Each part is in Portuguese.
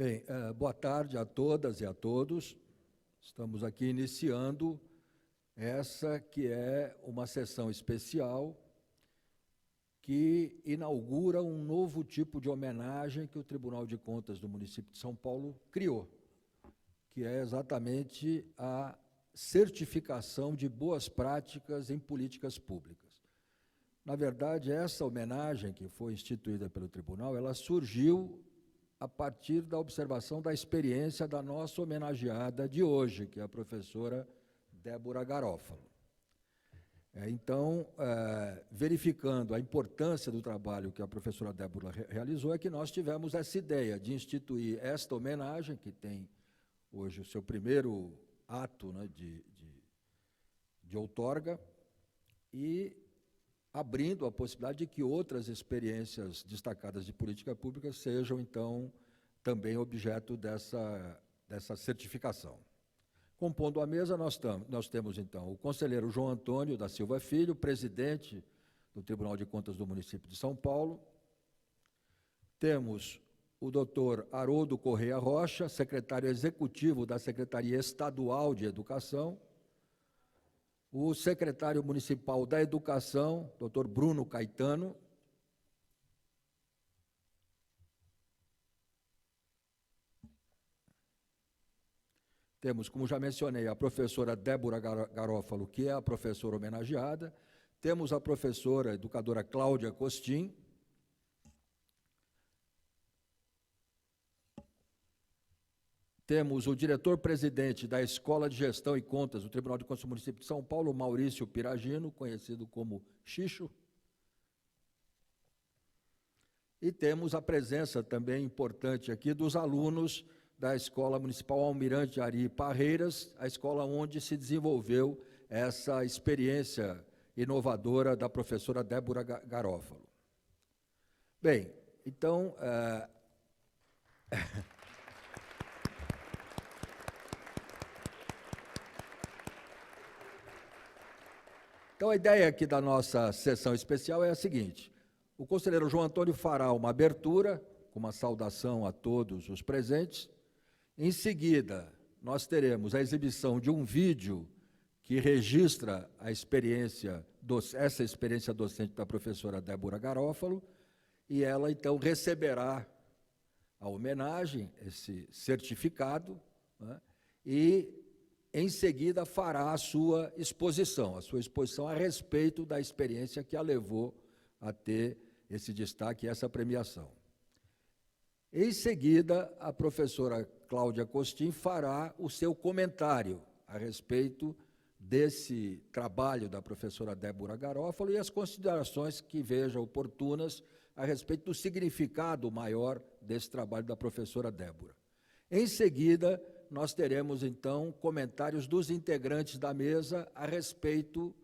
Bem, boa tarde a todas e a todos. Estamos aqui iniciando essa que é uma sessão especial que inaugura um novo tipo de homenagem que o Tribunal de Contas do município de São Paulo criou, que é exatamente a certificação de boas práticas em políticas públicas. Na verdade, essa homenagem que foi instituída pelo tribunal, ela surgiu a partir da observação da experiência da nossa homenageada de hoje, que é a professora Débora Garófalo. Então, verificando a importância do trabalho que a professora Débora realizou, é que nós tivemos essa ideia de instituir esta homenagem, que tem hoje o seu primeiro ato, né, de outorga, e abrindo a possibilidade de que outras experiências destacadas de política pública sejam, então, também objeto dessa certificação. Compondo a mesa, nós temos, então, o conselheiro João Antônio da Silva Filho, presidente do Tribunal de Contas do município de São Paulo. Temos o doutor Haroldo Correia Rocha, secretário executivo da Secretaria Estadual de Educação. O secretário municipal da Educação, doutor Bruno Caetano. Temos, como já mencionei, a professora Débora Garófalo, que é a professora homenageada. Temos a professora educadora Cláudia Costin. Temos o diretor-presidente da Escola de Gestão e Contas do Tribunal de Contas do município de São Paulo, Maurício Piragino, conhecido como Xixo. E temos a presença também importante aqui dos alunos da Escola Municipal Almirante Ari Parreiras, a escola onde se desenvolveu essa experiência inovadora da professora Débora Garófalo. Bem, então... Então, a ideia aqui da nossa sessão especial é a seguinte: o conselheiro João Antônio fará uma abertura, com uma saudação a todos os presentes. Em seguida, nós teremos a exibição de um vídeo que registra a essa experiência docente da professora Débora Garófalo, e ela, então, receberá a homenagem, esse certificado, né, e em seguida fará a sua exposição a respeito da experiência que a levou a ter esse destaque e essa premiação. Em seguida, a professora Cláudia Costin fará o seu comentário a respeito desse trabalho da professora Débora Garófalo e as considerações que veja oportunas a respeito do significado maior desse trabalho da professora Débora. Em seguida, nós teremos, então, comentários dos integrantes da mesa a respeito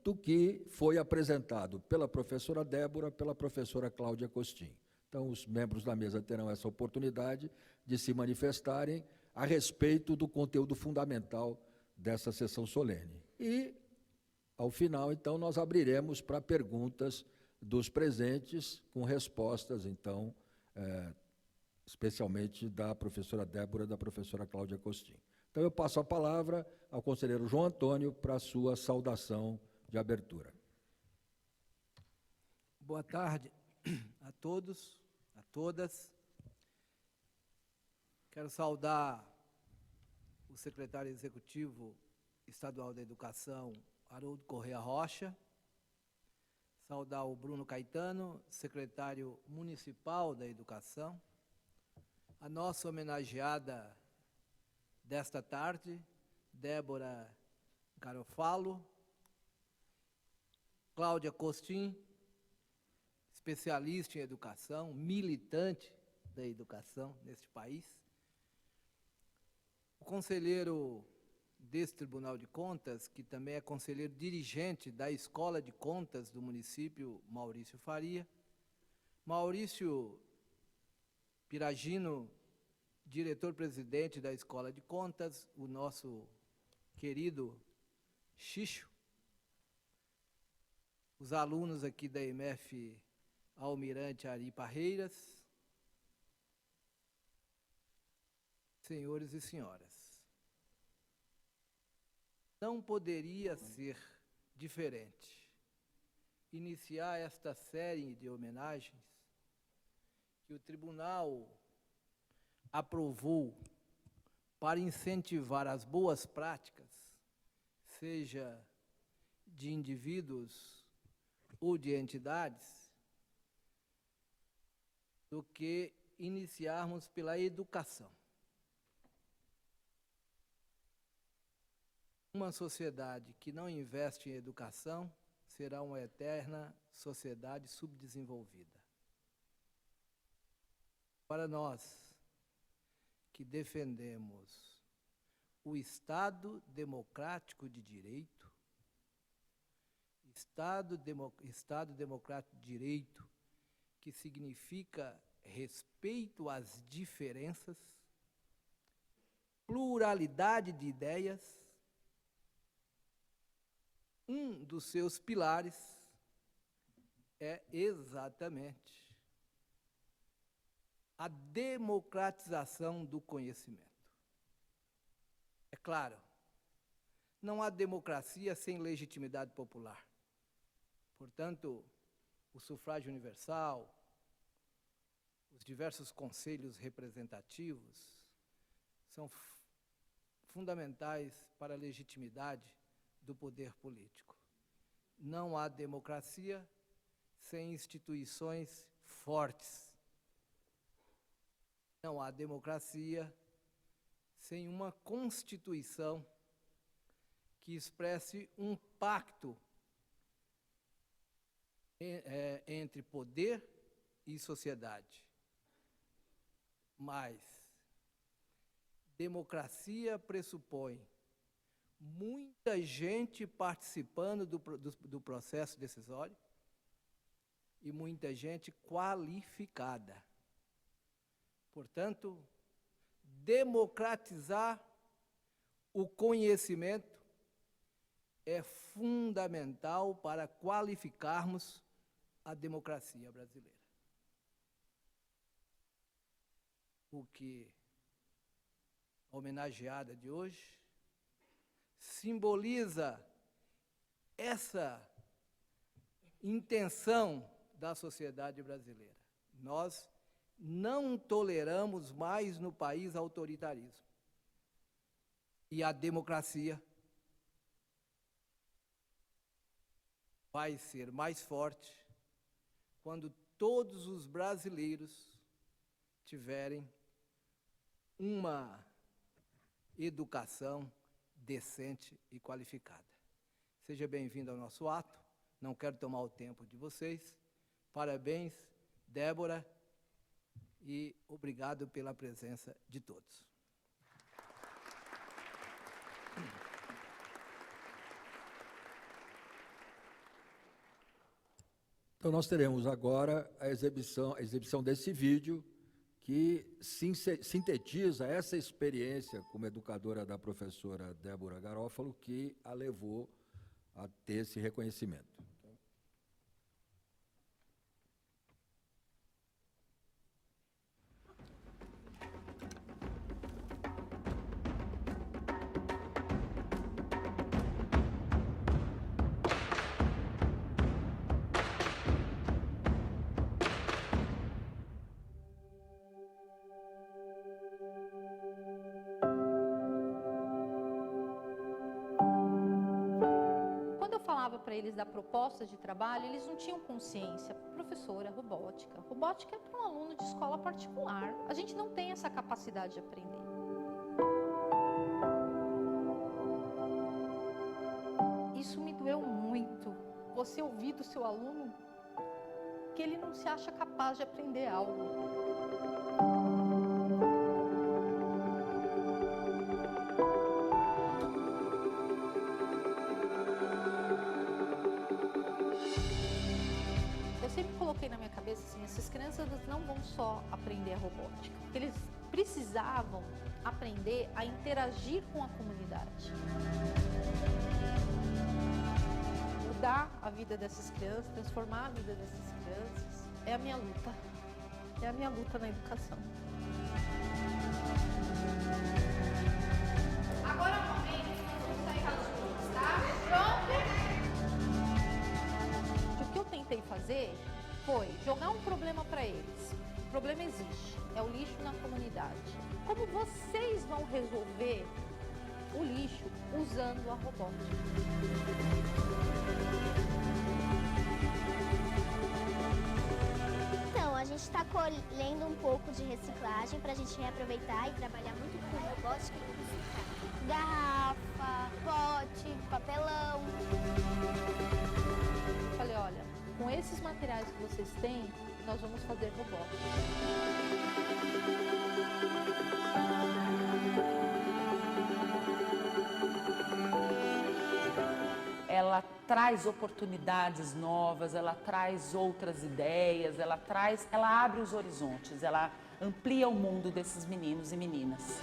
do que foi apresentado pela professora Débora, pela professora Cláudia Costin. Então, os membros da mesa terão essa oportunidade de se manifestarem a respeito do conteúdo fundamental dessa sessão solene. E, ao final, então, nós abriremos para perguntas dos presentes, com respostas, então, especialmente da professora Débora e da professora Cláudia Costin. Então, eu passo a palavra ao conselheiro João Antônio para a sua saudação de abertura. Boa tarde a todos, a todas. Quero saudar o secretário executivo estadual da Educação, Haroldo Correia Rocha, saudar o Bruno Caetano, secretário municipal da Educação, a nossa homenageada desta tarde, Débora Garófalo, Cláudia Costin, especialista em educação, militante da educação neste país, o conselheiro desse Tribunal de Contas, que também é conselheiro dirigente da Escola de Contas do município, Maurício Faria, Maurício Piragino, diretor-presidente da Escola de Contas, o nosso querido Xixo, os alunos aqui da EMF Almirante Ari Parreiras, senhores e senhoras, não poderia ser diferente iniciar esta série de homenagens que o tribunal aprovou para incentivar as boas práticas, seja de indivíduos ou de entidades, do que iniciarmos pela educação. Uma sociedade que não investe em educação será uma eterna sociedade subdesenvolvida. Para nós que defendemos o Estado democrático de direito, Estado democrático de direito, que significa respeito às diferenças, pluralidade de ideias, um dos seus pilares é exatamente a democratização do conhecimento. É claro, não há democracia sem legitimidade popular. Portanto, o sufrágio universal, os diversos conselhos representativos são fundamentais para a legitimidade do poder político. Não há democracia sem instituições fortes. Não há democracia sem uma Constituição que expresse um pacto entre poder e sociedade. Mas democracia pressupõe muita gente participando do processo decisório e muita gente qualificada. Portanto, democratizar o conhecimento é fundamental para qualificarmos a democracia brasileira. O que a homenageada de hoje simboliza essa intenção da sociedade brasileira. Nós não toleramos mais no país autoritarismo. E a democracia vai ser mais forte quando todos os brasileiros tiverem uma educação decente e qualificada. Seja bem-vindo ao nosso ato, não quero tomar o tempo de vocês. Parabéns, Débora, e obrigado pela presença de todos. Então, nós teremos agora a exibição desse vídeo que sintetiza essa experiência como educadora da professora Débora Garófalo, que a levou a ter esse reconhecimento. Para eles da proposta de trabalho, eles não tinham consciência. Professora, robótica. Robótica é para um aluno de escola particular. A gente não tem essa capacidade de aprender. Isso me doeu muito. Você ouvir do seu aluno que ele não se acha capaz de aprender algo. Na minha cabeça, assim, essas crianças não vão só aprender a robótica, eles precisavam aprender a interagir com a comunidade. Mudar a vida dessas crianças, transformar a vida dessas crianças, é a minha luta na educação. Agora é o momento que nós vamos sair juntos, tá? Pronto? O que eu tentei fazer foi jogar um problema para eles. O problema existe, é o lixo na comunidade. Como vocês vão resolver o lixo usando a robótica? Então, a gente está colhendo um pouco de reciclagem para a gente reaproveitar e trabalhar muito com robótica e reciclar. Garrafa, pote, papelão. Falei, olha, com esses materiais que vocês têm, nós vamos fazer robótica. Ela traz oportunidades novas, ela traz outras ideias, ela abre os horizontes, ela amplia o mundo desses meninos e meninas.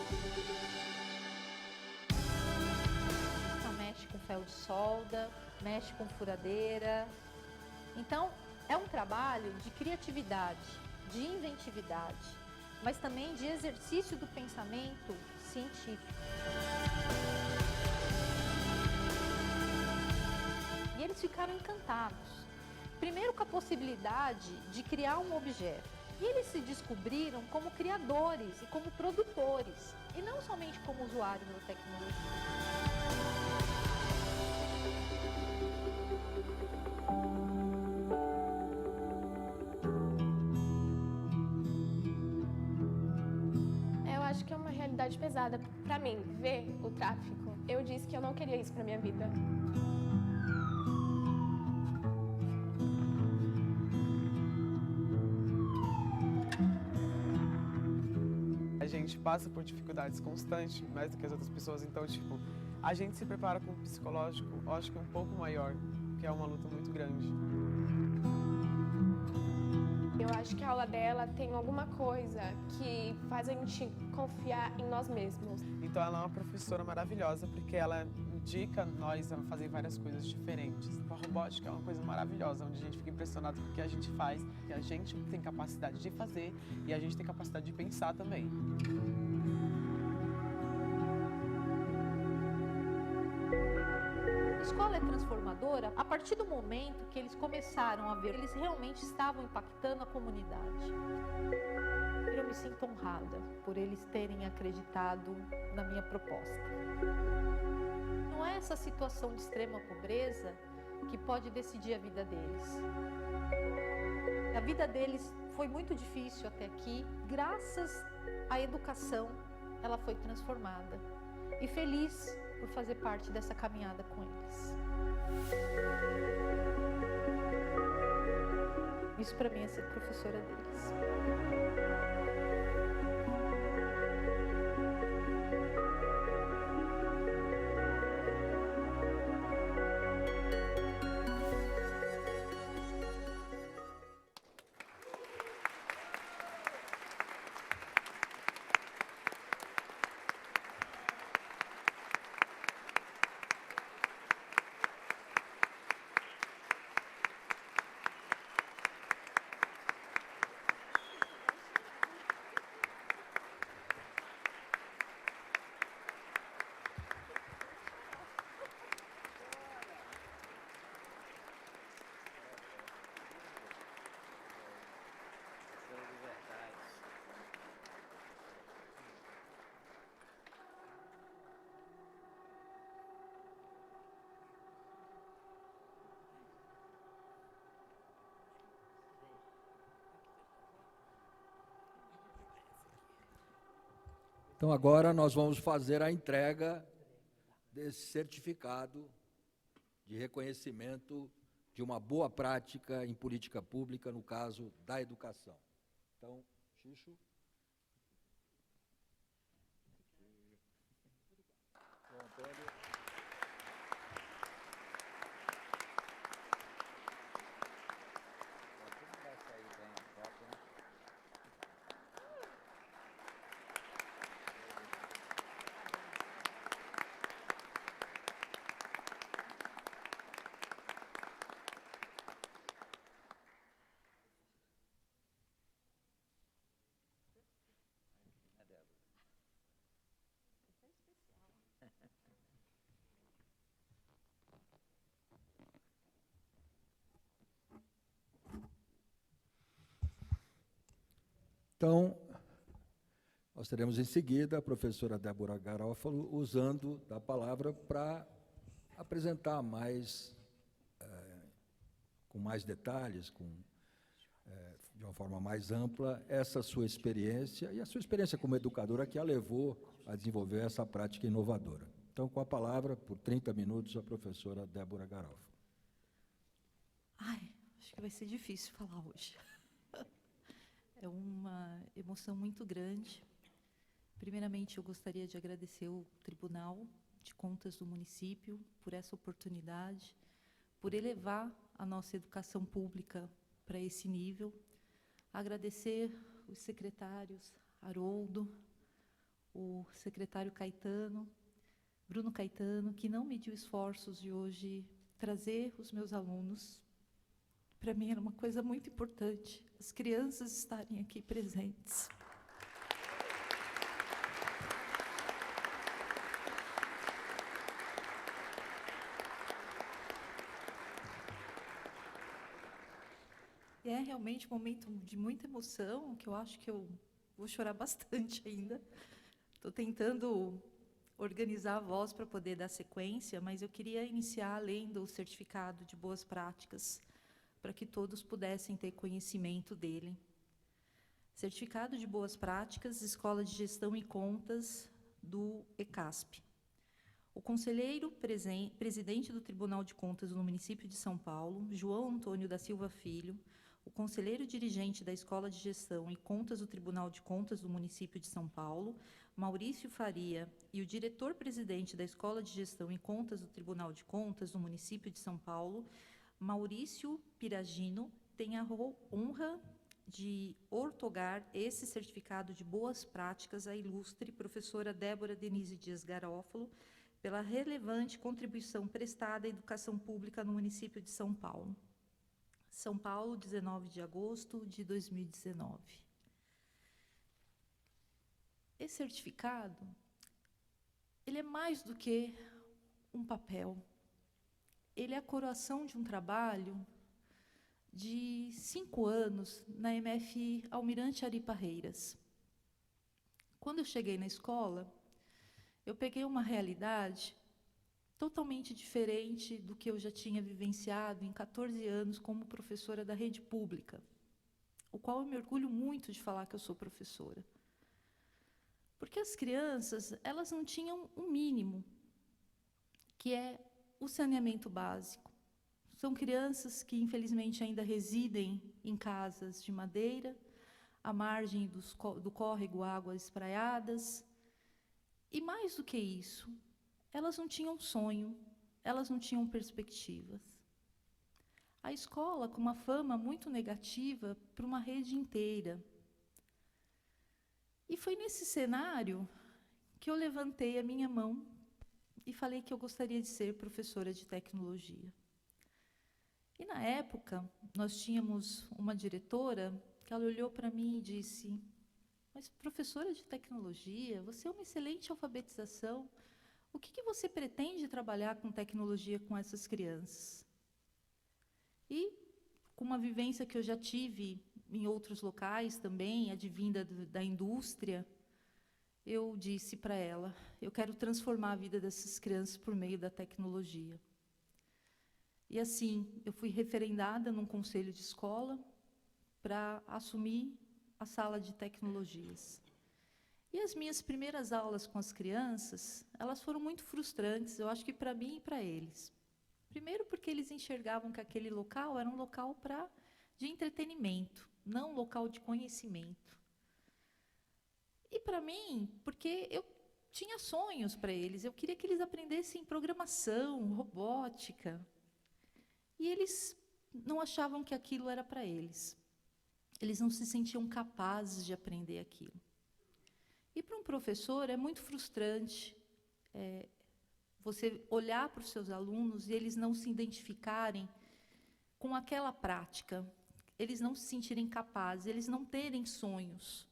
Então, mexe com ferro de solda, mexe com furadeira. Então, é um trabalho de criatividade, de inventividade, mas também de exercício do pensamento científico. E eles ficaram encantados. Primeiro com a possibilidade de criar um objeto. E eles se descobriram como criadores e como produtores, e não somente como usuários da tecnologia. Eu acho que é uma realidade pesada para mim, ver o tráfico. Eu disse que eu não queria isso para minha vida. A gente passa por dificuldades constantes, mais do que as outras pessoas, então, tipo, a gente se prepara com o psicológico, eu acho que um pouco maior, que é uma luta muito grande. Eu acho que a aula dela tem alguma coisa que faz a gente confiar em nós mesmos. Então ela é uma professora maravilhosa, porque ela indica nós a fazer várias coisas diferentes. A robótica é uma coisa maravilhosa, onde a gente fica impressionado com o que a gente faz, que a gente tem capacidade de fazer e a gente tem capacidade de pensar também. A escola é transformadora a partir do momento que eles começaram a ver, eles realmente estavam impactando a comunidade. Eu me sinto honrada por eles terem acreditado na minha proposta. Não é essa situação de extrema pobreza que pode decidir a vida deles. A vida deles foi muito difícil até aqui, graças à educação, ela foi transformada. E feliz por fazer parte dessa caminhada com eles. Isso para mim é ser professora deles. Então agora nós vamos fazer a entrega desse certificado de reconhecimento de uma boa prática em política pública, no caso da educação. Então, Xixo. Antônio. Então, nós teremos em seguida a professora Débora Garófalo usando da palavra para apresentar mais, com mais detalhes, de uma forma mais ampla, essa sua experiência e a sua experiência como educadora que a levou a desenvolver essa prática inovadora. Então, com a palavra, por 30 minutos, a professora Débora Garófalo. Ai, acho que vai ser difícil falar hoje. É uma emoção muito grande. Primeiramente, eu gostaria de agradecer o Tribunal de Contas do município por essa oportunidade, por elevar a nossa educação pública para esse nível. Agradecer os secretários Haroldo, o secretário Bruno Caetano, que não mediu esforços de hoje trazer os meus alunos. Para mim era uma coisa muito importante, as crianças estarem aqui presentes. É realmente um momento de muita emoção, que eu acho que eu vou chorar bastante ainda. Estou tentando organizar a voz para poder dar sequência, mas eu queria iniciar lendo o certificado de boas práticas, para que todos pudessem ter conhecimento dele. Certificado de boas práticas, Escola de Gestão e Contas do ECASP. O conselheiro presidente do Tribunal de Contas no município de São Paulo, João Antônio da Silva Filho, o conselheiro dirigente da Escola de Gestão e Contas do Tribunal de Contas do município de São Paulo, Maurício Faria, e o diretor-presidente da Escola de Gestão e Contas do Tribunal de Contas do município de São Paulo, Maurício Piragino, têm a honra de outorgar esse certificado de boas práticas à ilustre professora Débora Denise Dias Garófalo, pela relevante contribuição prestada à educação pública no município de São Paulo. São Paulo, 19 de agosto de 2019. Esse certificado, ele é mais do que um papel. Ele é a coroação de um trabalho de 5 anos na MF Almirante Ari Parreiras. Quando eu cheguei na escola, eu peguei uma realidade totalmente diferente do que eu já tinha vivenciado em 14 anos como professora da rede pública, o qual eu me orgulho muito de falar que eu sou professora. Porque as crianças, elas não tinham um mínimo, que é o saneamento básico. São crianças que, infelizmente, ainda residem em casas de madeira, à margem do córrego Águas Espraiadas. E, mais do que isso, elas não tinham sonho, elas não tinham perspectivas. A escola com uma fama muito negativa para uma rede inteira. E foi nesse cenário que eu levantei a minha mão e falei que eu gostaria de ser professora de tecnologia. E, na época, nós tínhamos uma diretora que ela olhou para mim e disse: mas, professora de tecnologia, você é uma excelente alfabetização. O que você pretende trabalhar com tecnologia com essas crianças? E, com uma vivência que eu já tive em outros locais também, advinda da indústria, eu disse para ela: eu quero transformar a vida dessas crianças por meio da tecnologia. E assim, eu fui referendada num conselho de escola para assumir a sala de tecnologias. E as minhas primeiras aulas com as crianças, elas foram muito frustrantes, eu acho que para mim e para eles. Primeiro porque eles enxergavam que aquele local era um local de entretenimento, não um local de conhecimento. E para mim, porque eu tinha sonhos para eles, eu queria que eles aprendessem programação, robótica. E eles não achavam que aquilo era para eles. Eles não se sentiam capazes de aprender aquilo. E para um professor é muito frustrante você olhar para os seus alunos e eles não se identificarem com aquela prática, eles não se sentirem capazes, eles não terem sonhos.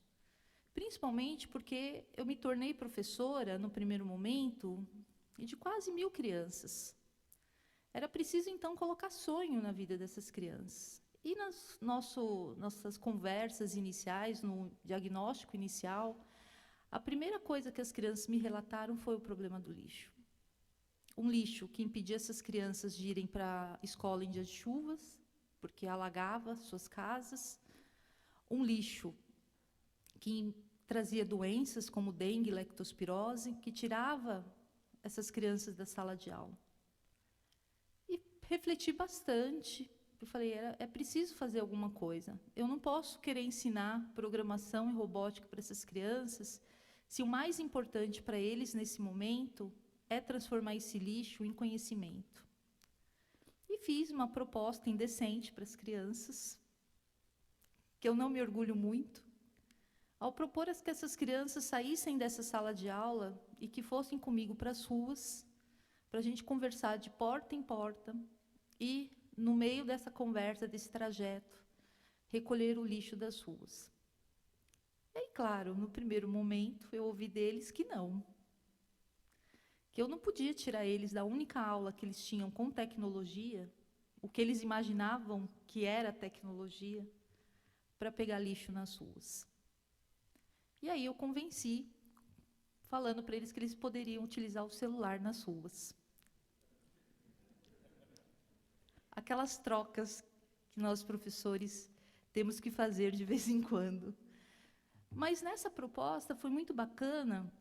Principalmente porque eu me tornei professora, no primeiro momento, de quase 1000 crianças. Era preciso, então, colocar sonho na vida dessas crianças. E nossas conversas iniciais, no diagnóstico inicial, a primeira coisa que as crianças me relataram foi o problema do lixo. Um lixo que impedia essas crianças de irem para a escola em dias de chuvas, porque alagava suas casas. Um lixo que trazia doenças como dengue e lectospirose, que tirava essas crianças da sala de aula. E refleti bastante. Eu falei, é preciso fazer alguma coisa. Eu não posso querer ensinar programação e robótica para essas crianças se o mais importante para eles, nesse momento, é transformar esse lixo em conhecimento. E fiz uma proposta indecente para as crianças, que eu não me orgulho muito, ao propor que essas crianças saíssem dessa sala de aula e que fossem comigo para as ruas, para a gente conversar de porta em porta e, no meio dessa conversa, desse trajeto, recolher o lixo das ruas. E aí, claro, no primeiro momento, eu ouvi deles que não. Que eu não podia tirar eles da única aula que eles tinham com tecnologia, o que eles imaginavam que era tecnologia, para pegar lixo nas ruas. E aí eu convenci, falando para eles que eles poderiam utilizar o celular nas ruas. Aquelas trocas que nós, professores, temos que fazer de vez em quando. Mas nessa proposta foi muito bacana,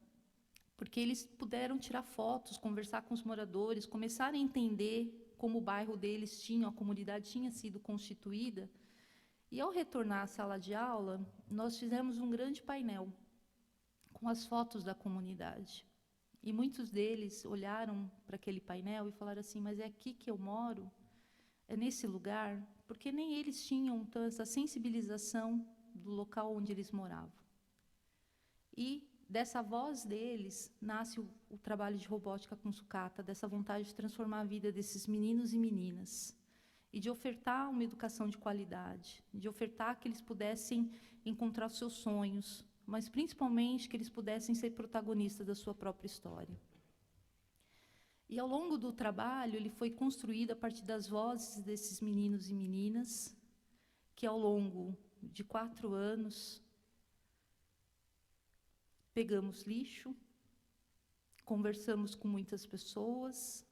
porque eles puderam tirar fotos, conversar com os moradores, começarem a entender como o bairro deles tinha, a comunidade tinha sido constituída. E, ao retornar à sala de aula, nós fizemos um grande painel com as fotos da comunidade. E muitos deles olharam para aquele painel e falaram assim, mas é aqui que eu moro? É nesse lugar? Porque nem eles tinham essa sensibilização do local onde eles moravam. E dessa voz deles nasce o trabalho de robótica com sucata, dessa vontade de transformar a vida desses meninos e meninas, e de ofertar uma educação de qualidade, de ofertar que eles pudessem encontrar os seus sonhos, mas principalmente que eles pudessem ser protagonistas da sua própria história. E ao longo do trabalho, ele foi construído a partir das vozes desses meninos e meninas, que ao longo de 4 anos, pegamos lixo, conversamos com muitas pessoas,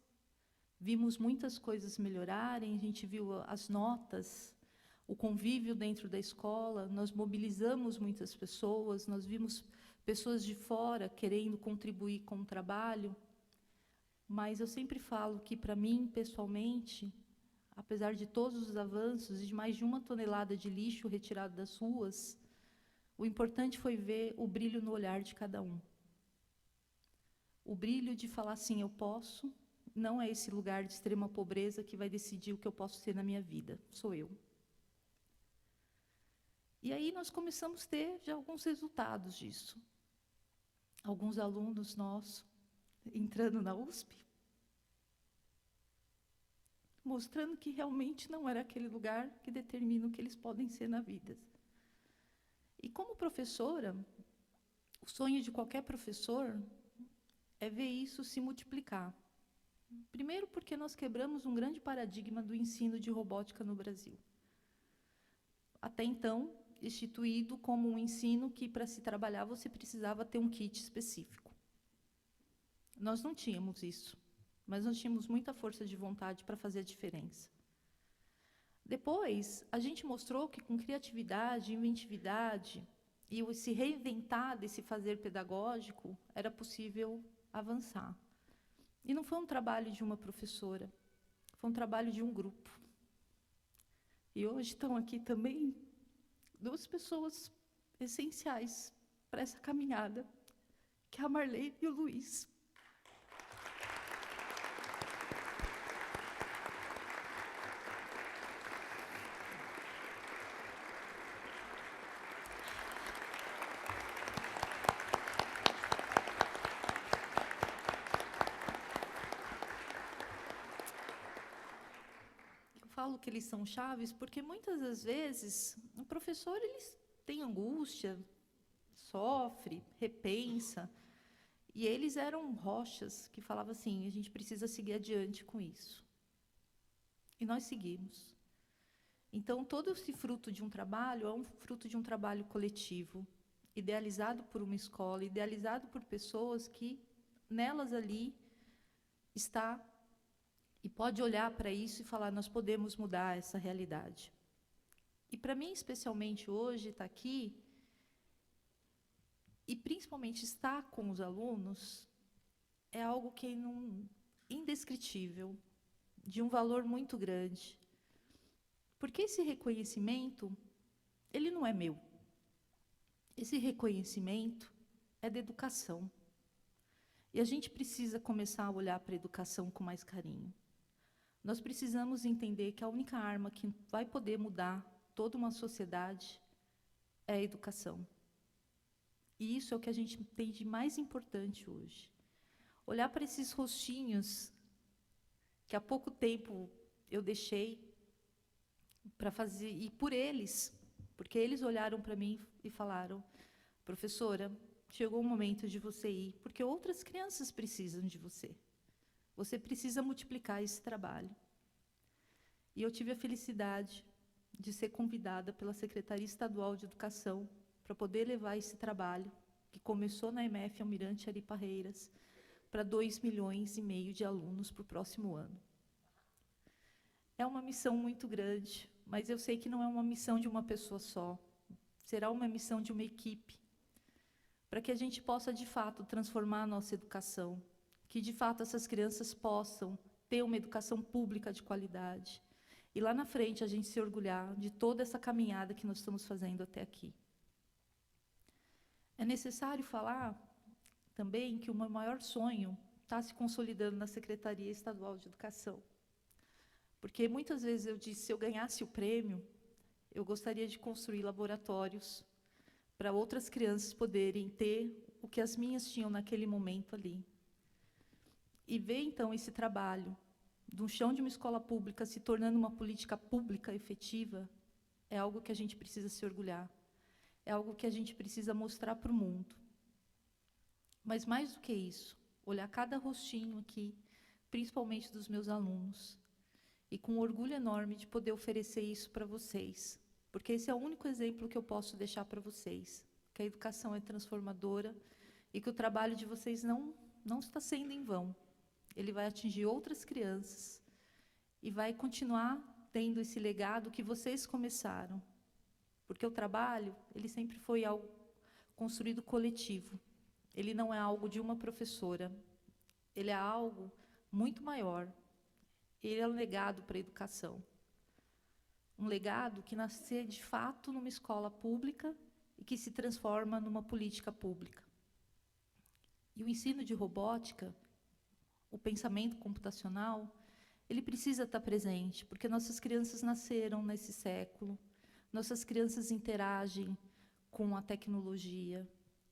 vimos muitas coisas melhorarem, a gente viu as notas, o convívio dentro da escola, nós mobilizamos muitas pessoas, nós vimos pessoas de fora querendo contribuir com o trabalho, mas eu sempre falo que, para mim, pessoalmente, apesar de todos os avanços e de mais de 1 tonelada de lixo retirado das ruas, o importante foi ver o brilho no olhar de cada um. O brilho de falar assim, eu posso, não é esse lugar de extrema pobreza que vai decidir o que eu posso ser na minha vida, sou eu. E aí nós começamos a ter já alguns resultados disso. Alguns alunos nossos entrando na USP, mostrando que realmente não era aquele lugar que determina o que eles podem ser na vida. E como professora, o sonho de qualquer professor é ver isso se multiplicar. Primeiro porque nós quebramos um grande paradigma do ensino de robótica no Brasil. Até então, instituído como um ensino que, para se trabalhar, você precisava ter um kit específico. Nós não tínhamos isso, mas nós tínhamos muita força de vontade para fazer a diferença. Depois, a gente mostrou que com criatividade, inventividade e se reinventar desse fazer pedagógico, era possível avançar. E não foi um trabalho de uma professora, foi um trabalho de um grupo. E hoje estão aqui também 2 pessoas essenciais para essa caminhada, que é a Marlene e o Luiz. Falo que eles são chaves porque muitas das vezes o professor tem angústia, sofre, repensa, e eles eram rochas que falavam assim, a gente precisa seguir adiante com isso. E nós seguimos. Então, todo esse fruto de um trabalho é um fruto de um trabalho coletivo, idealizado por uma escola, idealizado por pessoas que nelas ali está e pode olhar para isso e falar, nós podemos mudar essa realidade. E para mim, especialmente hoje, estar aqui, e principalmente estar com os alunos, é algo que é indescritível, de um valor muito grande. Porque esse reconhecimento, ele não é meu. Esse reconhecimento é da educação. E a gente precisa começar a olhar para a educação com mais carinho. Nós precisamos entender que a única arma que vai poder mudar toda uma sociedade é a educação. E isso é o que a gente tem de mais importante hoje. Olhar para esses rostinhos que há pouco tempo eu deixei para fazer, e por eles, porque eles olharam para mim e falaram, professora, chegou o momento de você ir, porque outras crianças precisam de você. Você precisa multiplicar esse trabalho. E eu tive a felicidade de ser convidada pela Secretaria Estadual de Educação para poder levar esse trabalho, que começou na MF Almirante Ari Parreiras, para 2,5 milhões de alunos para o próximo ano. É uma missão muito grande, mas eu sei que não é uma missão de uma pessoa só, será uma missão de uma equipe, para que a gente possa, de fato, transformar a nossa educação, que, de fato, essas crianças possam ter uma educação pública de qualidade, e lá na frente a gente se orgulhar de toda essa caminhada que nós estamos fazendo até aqui. É necessário falar também que o meu maior sonho está se consolidando na Secretaria Estadual de Educação. Porque muitas vezes eu disse, se eu ganhasse o prêmio, eu gostaria de construir laboratórios para outras crianças poderem ter o que as minhas tinham naquele momento ali. E ver, então, esse trabalho do chão de uma escola pública se tornando uma política pública efetiva, é algo que a gente precisa se orgulhar. É algo que a gente precisa mostrar para o mundo. Mas, mais do que isso, olhar cada rostinho aqui, principalmente dos meus alunos, e com um orgulho enorme de poder oferecer isso para vocês, porque esse é o único exemplo que eu posso deixar para vocês, que a educação é transformadora e que o trabalho de vocês não está sendo em vão. Ele vai atingir outras crianças e vai continuar tendo esse legado que vocês começaram. Porque o trabalho, ele sempre foi algo construído coletivo. Ele não é algo de uma professora. Ele é algo muito maior. Ele é um legado para a educação. Um legado que nasce, de fato, numa escola pública e que se transforma numa política pública. E o ensino de robótica, o pensamento computacional, ele precisa estar presente, porque nossas crianças nasceram nesse século, nossas crianças interagem com a tecnologia.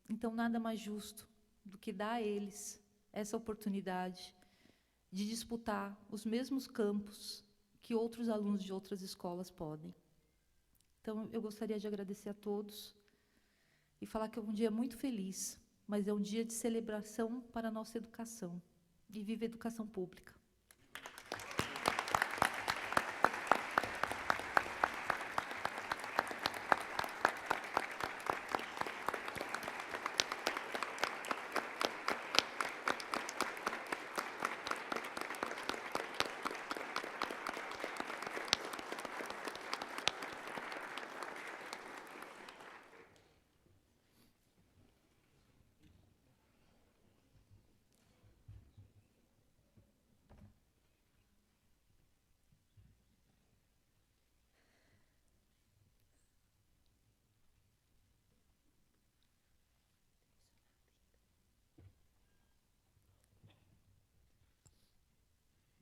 Então, nada mais justo do que dar a eles essa oportunidade de disputar os mesmos campos que outros alunos de outras escolas podem. Então, eu gostaria de agradecer a todos e falar que é um dia muito feliz, mas é um dia de celebração para a nossa educação. E viva a educação pública.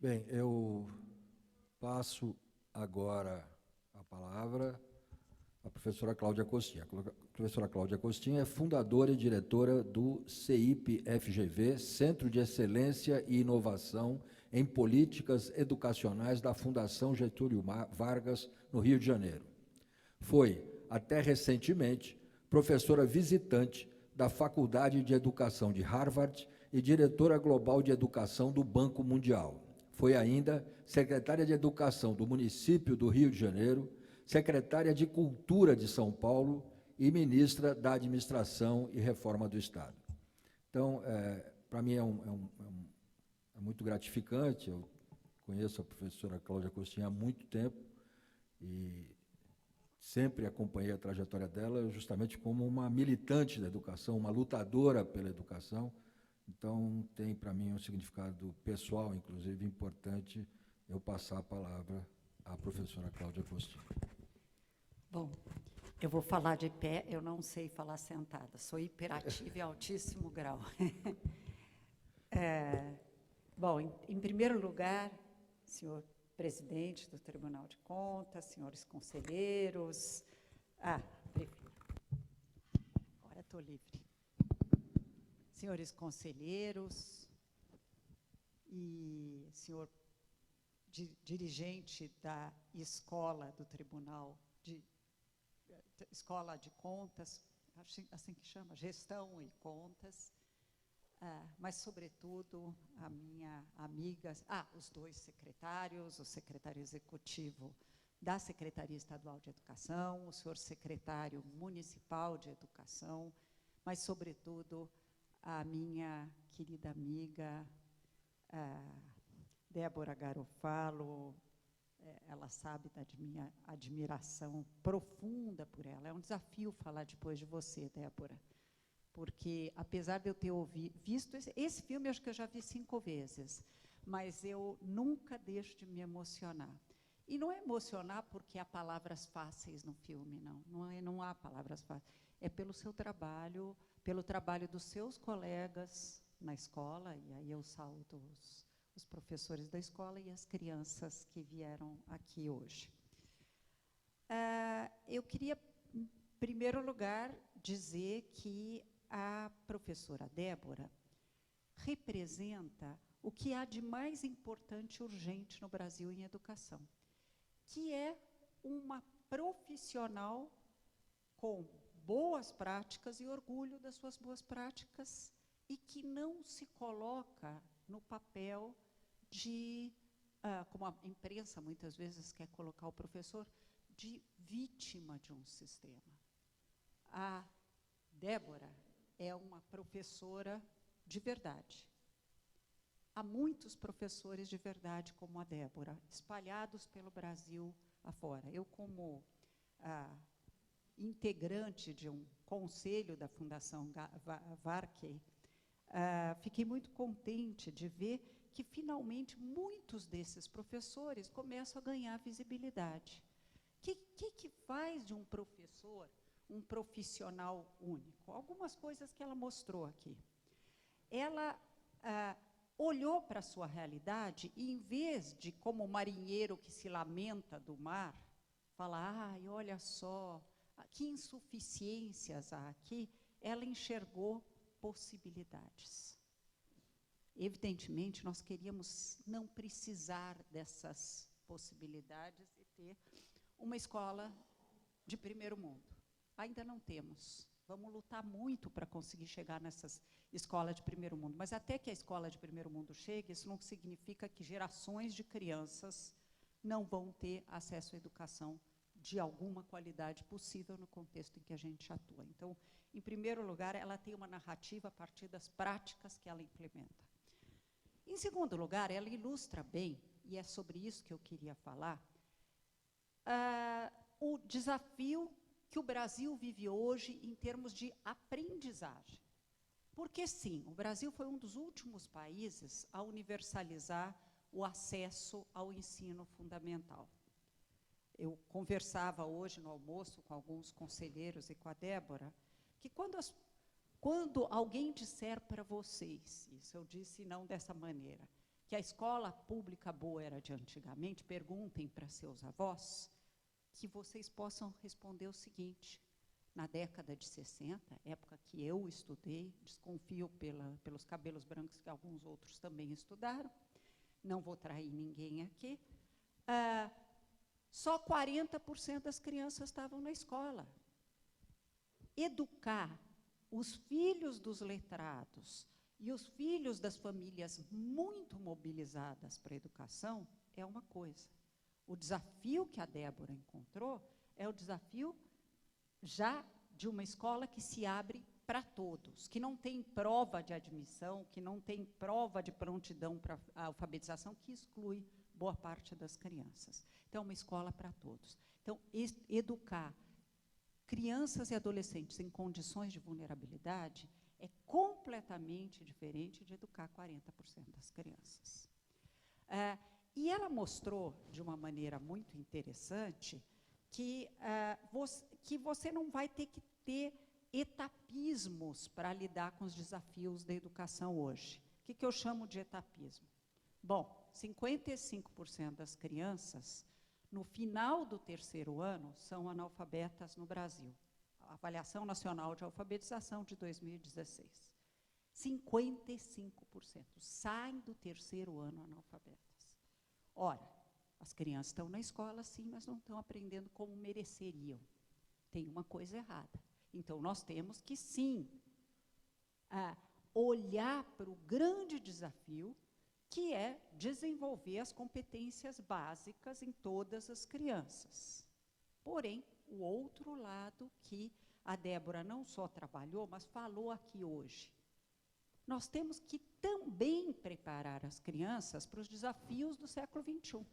Bem, eu passo agora a palavra à professora Cláudia Costin. A professora Cláudia Costin é fundadora e diretora do CEIP-FGV, Centro de Excelência e Inovação em Políticas Educacionais da Fundação Getúlio Vargas, no Rio de Janeiro. Foi, até recentemente, professora visitante da Faculdade de Educação de Harvard e diretora global de educação do Banco Mundial. Foi ainda secretária de Educação do município do Rio de Janeiro, secretária de Cultura de São Paulo e ministra da Administração e Reforma do Estado. Então, para mim é muito gratificante. Eu conheço a professora Cláudia Costin há muito tempo e sempre acompanhei a trajetória dela justamente como uma militante da educação, uma lutadora pela educação. Então, tem para mim um significado pessoal, inclusive, importante eu passar a palavra à professora Cláudia Costin. Bom, eu vou falar de pé, eu não sei falar sentada, sou hiperativa em altíssimo grau. Bom, em primeiro lugar, senhor presidente do Tribunal de Contas, senhores conselheiros... prefiro. Agora estou livre. Senhores conselheiros e senhor dirigente da escola do Tribunal Escola de Contas, assim que chama, Gestão e Contas, mas, sobretudo, a minha amiga, os dois secretários, o secretário executivo da Secretaria Estadual de Educação, o senhor secretário municipal de Educação, mas, sobretudo, a minha querida amiga Débora Garofalo. Ela sabe da minha admiração profunda por ela. É um desafio falar depois de você, Débora, porque, apesar de eu ter visto esse filme, acho que eu já vi 5 vezes, mas eu nunca deixo de me emocionar. E não é emocionar porque há palavras fáceis no filme, não há palavras fáceis. É pelo seu trabalho, pelo trabalho dos seus colegas na escola, e aí eu saúdo os professores da escola e as crianças que vieram aqui hoje. Eu queria, em primeiro lugar, dizer que a professora Débora representa o que há de mais importante e urgente no Brasil em educação, que é uma profissional com boas práticas e orgulho das suas boas práticas e que não se coloca no papel de, como a imprensa muitas vezes quer colocar o professor, de vítima de um sistema. A Débora é uma professora de verdade. Há muitos professores de verdade como a Débora, espalhados pelo Brasil afora. Eu, como integrante de um conselho da Fundação Varkey, fiquei muito contente de ver que, finalmente, muitos desses professores começam a ganhar visibilidade. O que faz de um professor um profissional único? Algumas coisas que ela mostrou aqui. Ela olhou para a sua realidade e, em vez de, como o marinheiro que se lamenta do mar, falar, olha só, que insuficiências há aqui, ela enxergou possibilidades. Evidentemente, nós queríamos não precisar dessas possibilidades e ter uma escola de primeiro mundo. Ainda não temos. Vamos lutar muito para conseguir chegar nessas escolas de primeiro mundo. Mas até que a escola de primeiro mundo chegue, isso não significa que gerações de crianças não vão ter acesso à educação de alguma qualidade possível no contexto em que a gente atua. Então, em primeiro lugar, ela tem uma narrativa a partir das práticas que ela implementa. Em segundo lugar, ela ilustra bem, e é sobre isso que eu queria falar, o desafio que o Brasil vive hoje em termos de aprendizagem. Porque, sim, o Brasil foi um dos últimos países a universalizar o acesso ao ensino fundamental. Eu conversava hoje no almoço com alguns conselheiros e com a Débora, que quando alguém disser para vocês, isso eu disse não dessa maneira, que a escola pública boa era de antigamente, perguntem para seus avós, que vocês possam responder o seguinte: na década de 60, época que eu estudei, desconfio pelos cabelos brancos que alguns outros também estudaram, não vou trair ninguém aqui, só 40% das crianças estavam na escola. Educar os filhos dos letrados e os filhos das famílias muito mobilizadas para a educação é uma coisa. O desafio que a Débora encontrou é o desafio já de uma escola que se abre para todos, que não tem prova de admissão, que não tem prova de prontidão para a alfabetização, que exclui boa parte das crianças. Então, é uma escola para todos. Então, educar crianças e adolescentes em condições de vulnerabilidade é completamente diferente de educar 40% das crianças. E ela mostrou, de uma maneira muito interessante, que você não vai ter que ter etapismos para lidar com os desafios da educação hoje. O que eu chamo de etapismo? Bom, 55% das crianças, no final do terceiro ano, são analfabetas no Brasil. A Avaliação Nacional de Alfabetização de 2016. 55% saem do terceiro ano analfabetas. Ora, as crianças estão na escola, sim, mas não estão aprendendo como mereceriam. Tem uma coisa errada. Então, nós temos que, sim, olhar para o grande desafio, que é desenvolver as competências básicas em todas as crianças. Porém, o outro lado que a Débora não só trabalhou, mas falou aqui hoje. Nós temos que também preparar as crianças para os desafios do século XXI.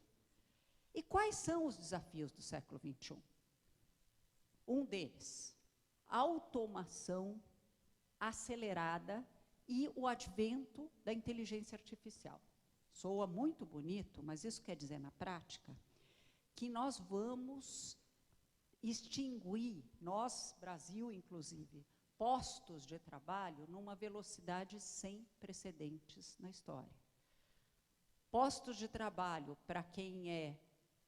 E quais são os desafios do século XXI? Um deles, a automação acelerada e o advento da inteligência artificial. Soa muito bonito, mas isso quer dizer, na prática, que nós vamos extinguir, nós, Brasil, inclusive, postos de trabalho numa velocidade sem precedentes na história. Postos de trabalho, para quem é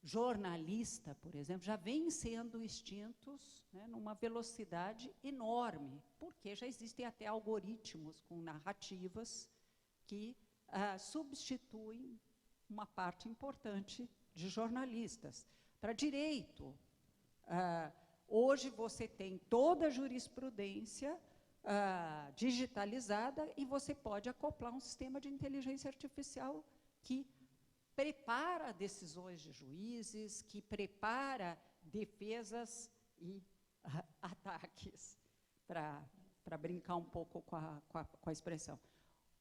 jornalista, por exemplo, já vêm sendo extintos, né, numa velocidade enorme, porque já existem até algoritmos com narrativas que substituem uma parte importante de jornalistas. Para direito, hoje você tem toda a jurisprudência digitalizada e você pode acoplar um sistema de inteligência artificial que prepara decisões de juízes, que prepara defesas e ataques, para brincar um pouco com a expressão.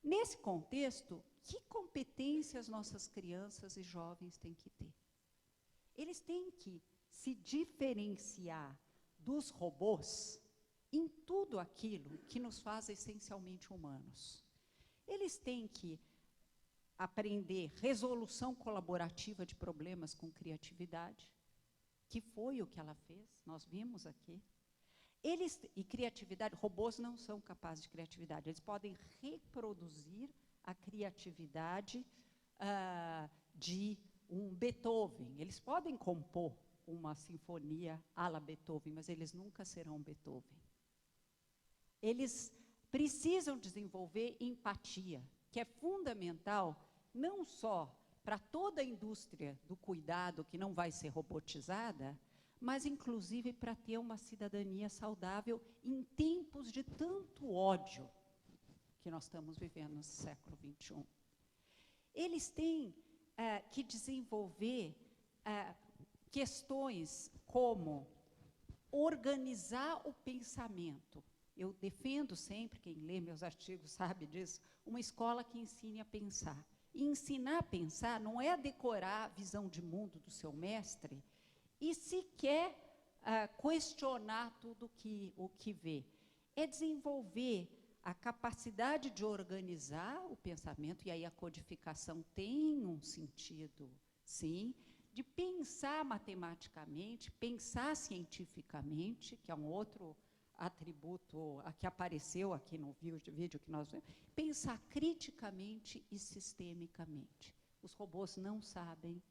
Nesse contexto, que competências nossas crianças e jovens têm que ter? Eles têm que se diferenciar dos robôs em tudo aquilo que nos faz essencialmente humanos. Eles têm que aprender resolução colaborativa de problemas com criatividade, que foi o que ela fez, nós vimos aqui. E criatividade, robôs não são capazes de criatividade, eles podem reproduzir a criatividade de um Beethoven. Eles podem compor uma sinfonia à la Beethoven, mas eles nunca serão Beethoven. Eles precisam desenvolver empatia, que é fundamental não só para toda a indústria do cuidado, que não vai ser robotizada, mas, inclusive, para ter uma cidadania saudável em tempos de tanto ódio que nós estamos vivendo no século XXI. Eles têm que desenvolver questões como organizar o pensamento. Eu defendo sempre, quem lê meus artigos sabe disso, uma escola que ensine a pensar. E ensinar a pensar não é decorar a visão de mundo do seu mestre e sequer questionar tudo o que vê. É desenvolver a capacidade de organizar o pensamento, e aí a codificação tem um sentido, sim, de pensar matematicamente, pensar cientificamente, que é um outro atributo que apareceu aqui no vídeo que nós vimos, pensar criticamente e sistemicamente. Os robôs não sabem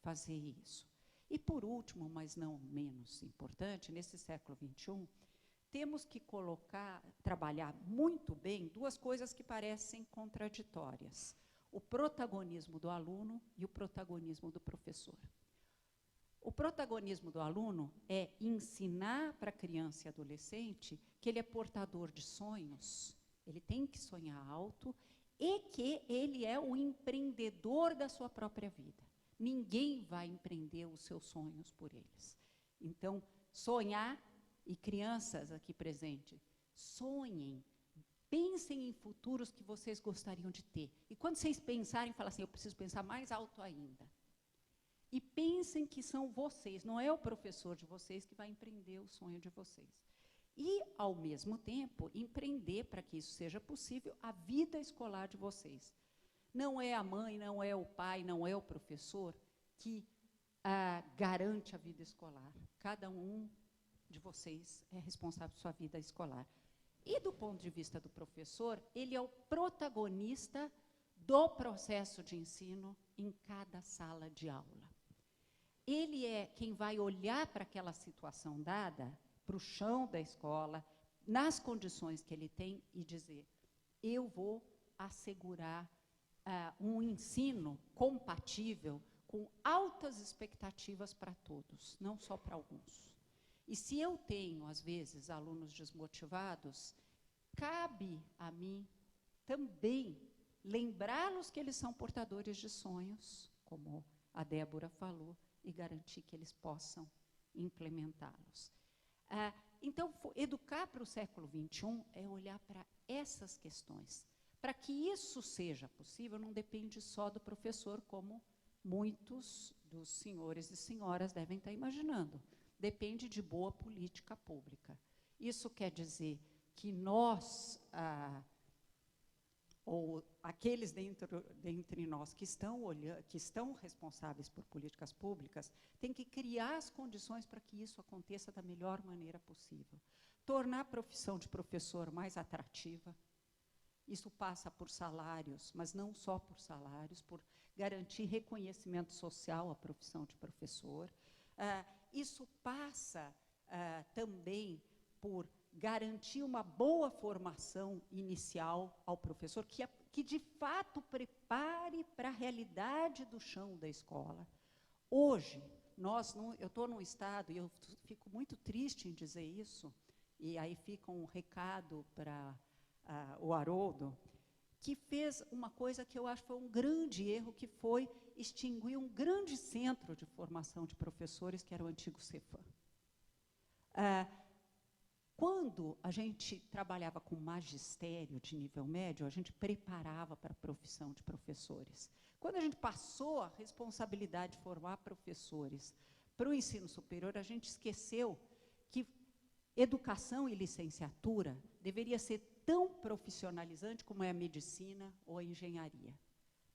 fazer isso. E, por último, mas não menos importante, nesse século XXI, temos que trabalhar muito bem duas coisas que parecem contraditórias: o protagonismo do aluno e o protagonismo do professor. O protagonismo do aluno é ensinar para a criança e adolescente que ele é portador de sonhos, ele tem que sonhar alto e que ele é o empreendedor da sua própria vida. ninguém vai empreender os seus sonhos por eles. Então, sonhar, e crianças aqui presentes, sonhem, pensem em futuros que vocês gostariam de ter. E quando vocês pensarem, falem assim, eu preciso pensar mais alto ainda. E pensem que são vocês, não é o professor de vocês que vai empreender o sonho de vocês. E, ao mesmo tempo, empreender, para que isso seja possível, a vida escolar de vocês. Não é a mãe, não é o pai, não é o professor que garante a vida escolar. Cada um de vocês é responsável por sua vida escolar. E, do ponto de vista do professor, ele é o protagonista do processo de ensino em cada sala de aula. Ele é quem vai olhar para aquela situação dada, para o chão da escola, nas condições que ele tem, e dizer, eu vou assegurar um ensino compatível com altas expectativas para todos, não só para alguns. E se eu tenho, às vezes, alunos desmotivados, cabe a mim também lembrá-los que eles são portadores de sonhos, como a Débora falou, e garantir que eles possam implementá-los. Então, educar para o século XXI é olhar para essas questões. Para que isso seja possível, não depende só do professor, como muitos dos senhores e senhoras devem estar imaginando. Depende de boa política pública. Isso quer dizer que nós, ou aqueles dentre nós que estão responsáveis por políticas públicas, têm que criar as condições para que isso aconteça da melhor maneira possível. Tornar a profissão de professor mais atrativa. Isso passa por salários, mas não só por salários, por garantir reconhecimento social à profissão de professor. Isso passa também por garantir uma boa formação inicial ao professor, que de fato prepare para a realidade do chão da escola. Hoje, eu estou num estado, e eu fico muito triste em dizer isso, e aí fica um recado para o Haroldo, que fez uma coisa que eu acho que foi um grande erro, que foi extinguir um grande centro de formação de professores, que era o antigo Cefam. Quando a gente trabalhava com magistério de nível médio, a gente preparava para a profissão de professores. Quando a gente passou a responsabilidade de formar professores para o ensino superior, a gente esqueceu que educação e licenciatura deveria ser tão profissionalizante como é a medicina ou a engenharia.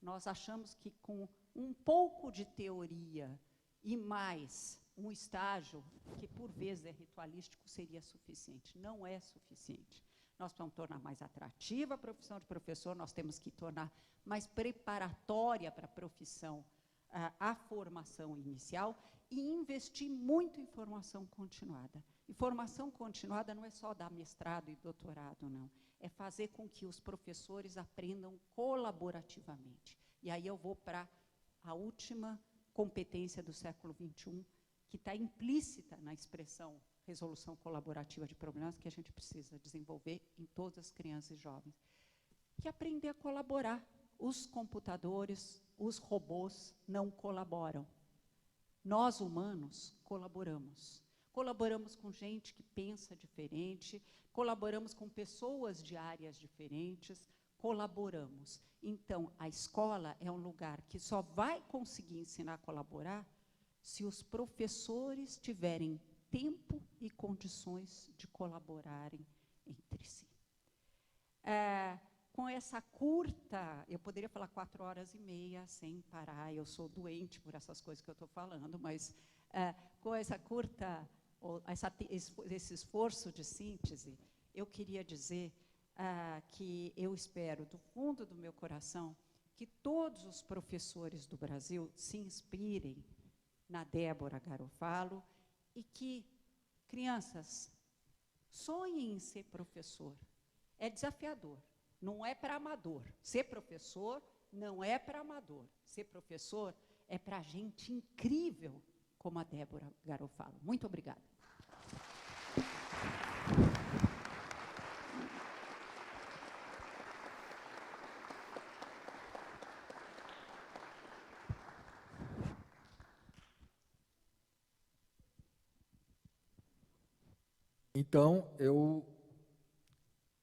Nós achamos que com um pouco de teoria e mais um estágio, que por vezes é ritualístico, seria suficiente. Não é suficiente. Nós precisamos tornar mais atrativa a profissão de professor, nós temos que tornar mais preparatória para a profissão a formação inicial e investir muito em formação continuada. E formação continuada não é só dar mestrado e doutorado, não. É fazer com que os professores aprendam colaborativamente. E aí eu vou para a última competência do século XXI, que está implícita na expressão resolução colaborativa de problemas, que a gente precisa desenvolver em todas as crianças e jovens, que é aprender a colaborar. Os computadores, os robôs não colaboram. Nós, humanos, colaboramos. Colaboramos com gente que pensa diferente, colaboramos com pessoas de áreas diferentes, colaboramos. Então, a escola é um lugar que só vai conseguir ensinar a colaborar se os professores tiverem tempo e condições de colaborarem entre si. Com essa curta, eu poderia falar 4h30 sem parar, eu sou doente por essas coisas que eu estou falando, mas com essa curta, esse esforço de síntese, eu queria dizer que eu espero, do fundo do meu coração, que todos os professores do Brasil se inspirem na Débora Garofalo e que, crianças, sonhem em ser professor. É desafiador, não é para amador. Ser professor não é para amador. Ser professor é para gente incrível como a Débora Garofalo. Muito obrigada. Então, eu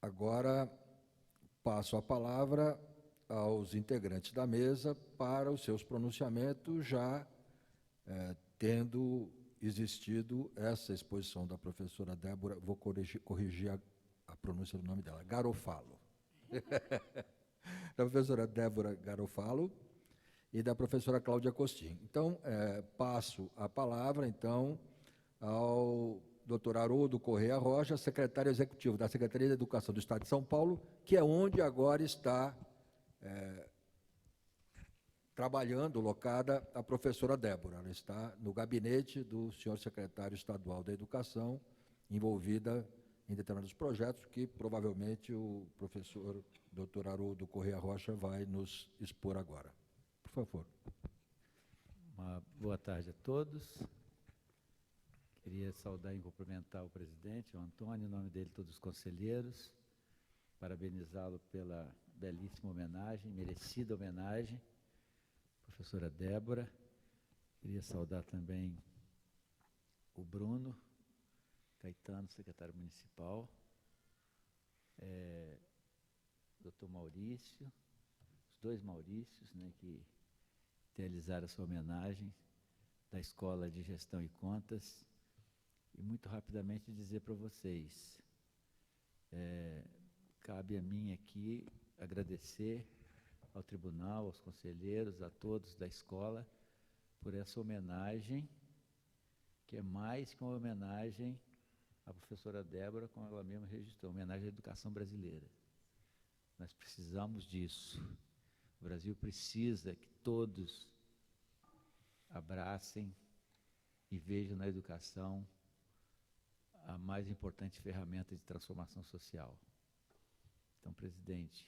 agora passo a palavra aos integrantes da mesa para os seus pronunciamentos, já tendo existido essa exposição da professora Débora, vou corrigir a pronúncia do nome dela, Garofalo. Da professora Débora Garofalo e da professora Cláudia Costin. Então, passo a palavra, então, ao Dr. Haroldo Correia Rocha, secretário executivo da Secretaria de Educação do Estado de São Paulo, que é onde agora está trabalhando, locada a professora Débora. Ela está no gabinete do senhor secretário estadual da Educação, envolvida em determinados projetos que provavelmente o professor Dr. Haroldo Correia Rocha vai nos expor agora. Por favor. Uma boa tarde a todos. Queria saudar e cumprimentar o presidente, o Antônio, em nome dele, todos os conselheiros, parabenizá-lo pela belíssima homenagem, merecida homenagem, professora Débora. Queria saudar também o Bruno Caetano, secretário municipal, doutor Maurício, os dois Maurícios, né, que realizaram a sua homenagem, da Escola de Gestão e Contas, e muito rapidamente dizer para vocês, cabe a mim aqui agradecer ao tribunal, aos conselheiros, a todos da escola, por essa homenagem, que é mais que uma homenagem à professora Débora, como ela mesma registrou, homenagem à educação brasileira. Nós precisamos disso. O Brasil precisa que todos abracem e vejam na educação a mais importante ferramenta de transformação social. Então, presidente,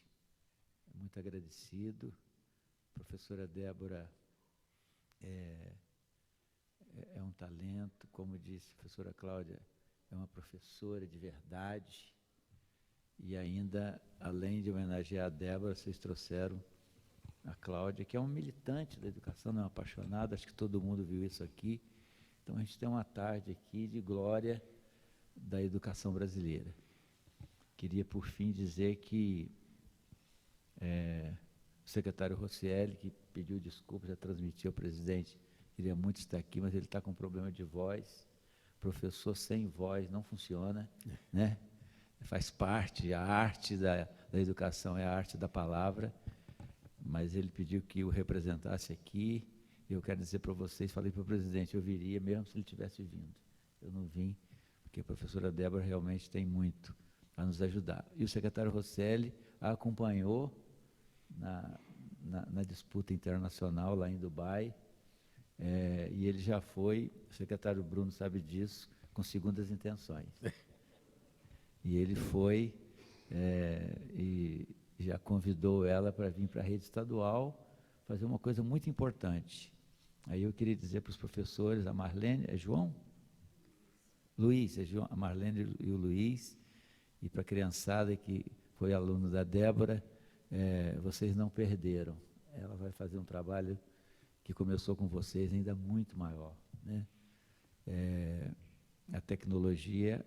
muito agradecido. A professora Débora é um talento, como disse a professora Cláudia, é uma professora de verdade. E ainda, além de homenagear a Débora, vocês trouxeram a Cláudia, que é um militante da educação, é uma apaixonada, acho que todo mundo viu isso aqui. Então, a gente tem uma tarde aqui de glória da educação brasileira. Queria, por fim, dizer que o secretário Rossielli, que pediu desculpas, já transmitiu ao presidente, queria muito estar aqui, mas ele está com problema de voz. Professor sem voz não funciona, né? Faz parte, a arte da educação é a arte da palavra, mas ele pediu que o representasse aqui, e eu quero dizer para vocês, falei para o presidente, eu viria mesmo se ele tivesse vindo. Eu não vim, porque a professora Débora realmente tem muito a nos ajudar. E o secretário Rosselli a acompanhou na disputa internacional lá em Dubai, e ele já foi, o secretário Bruno sabe disso, com segundas intenções. E ele foi e já convidou ela para vir para a rede estadual fazer uma coisa muito importante. Aí eu queria dizer para os professores, a Marlene, é João? Luiz, é João, a Marlene e o Luiz, e para a criançada que foi aluno da Débora, vocês não perderam. Ela vai fazer um trabalho que começou com vocês ainda muito maior, né? A tecnologia,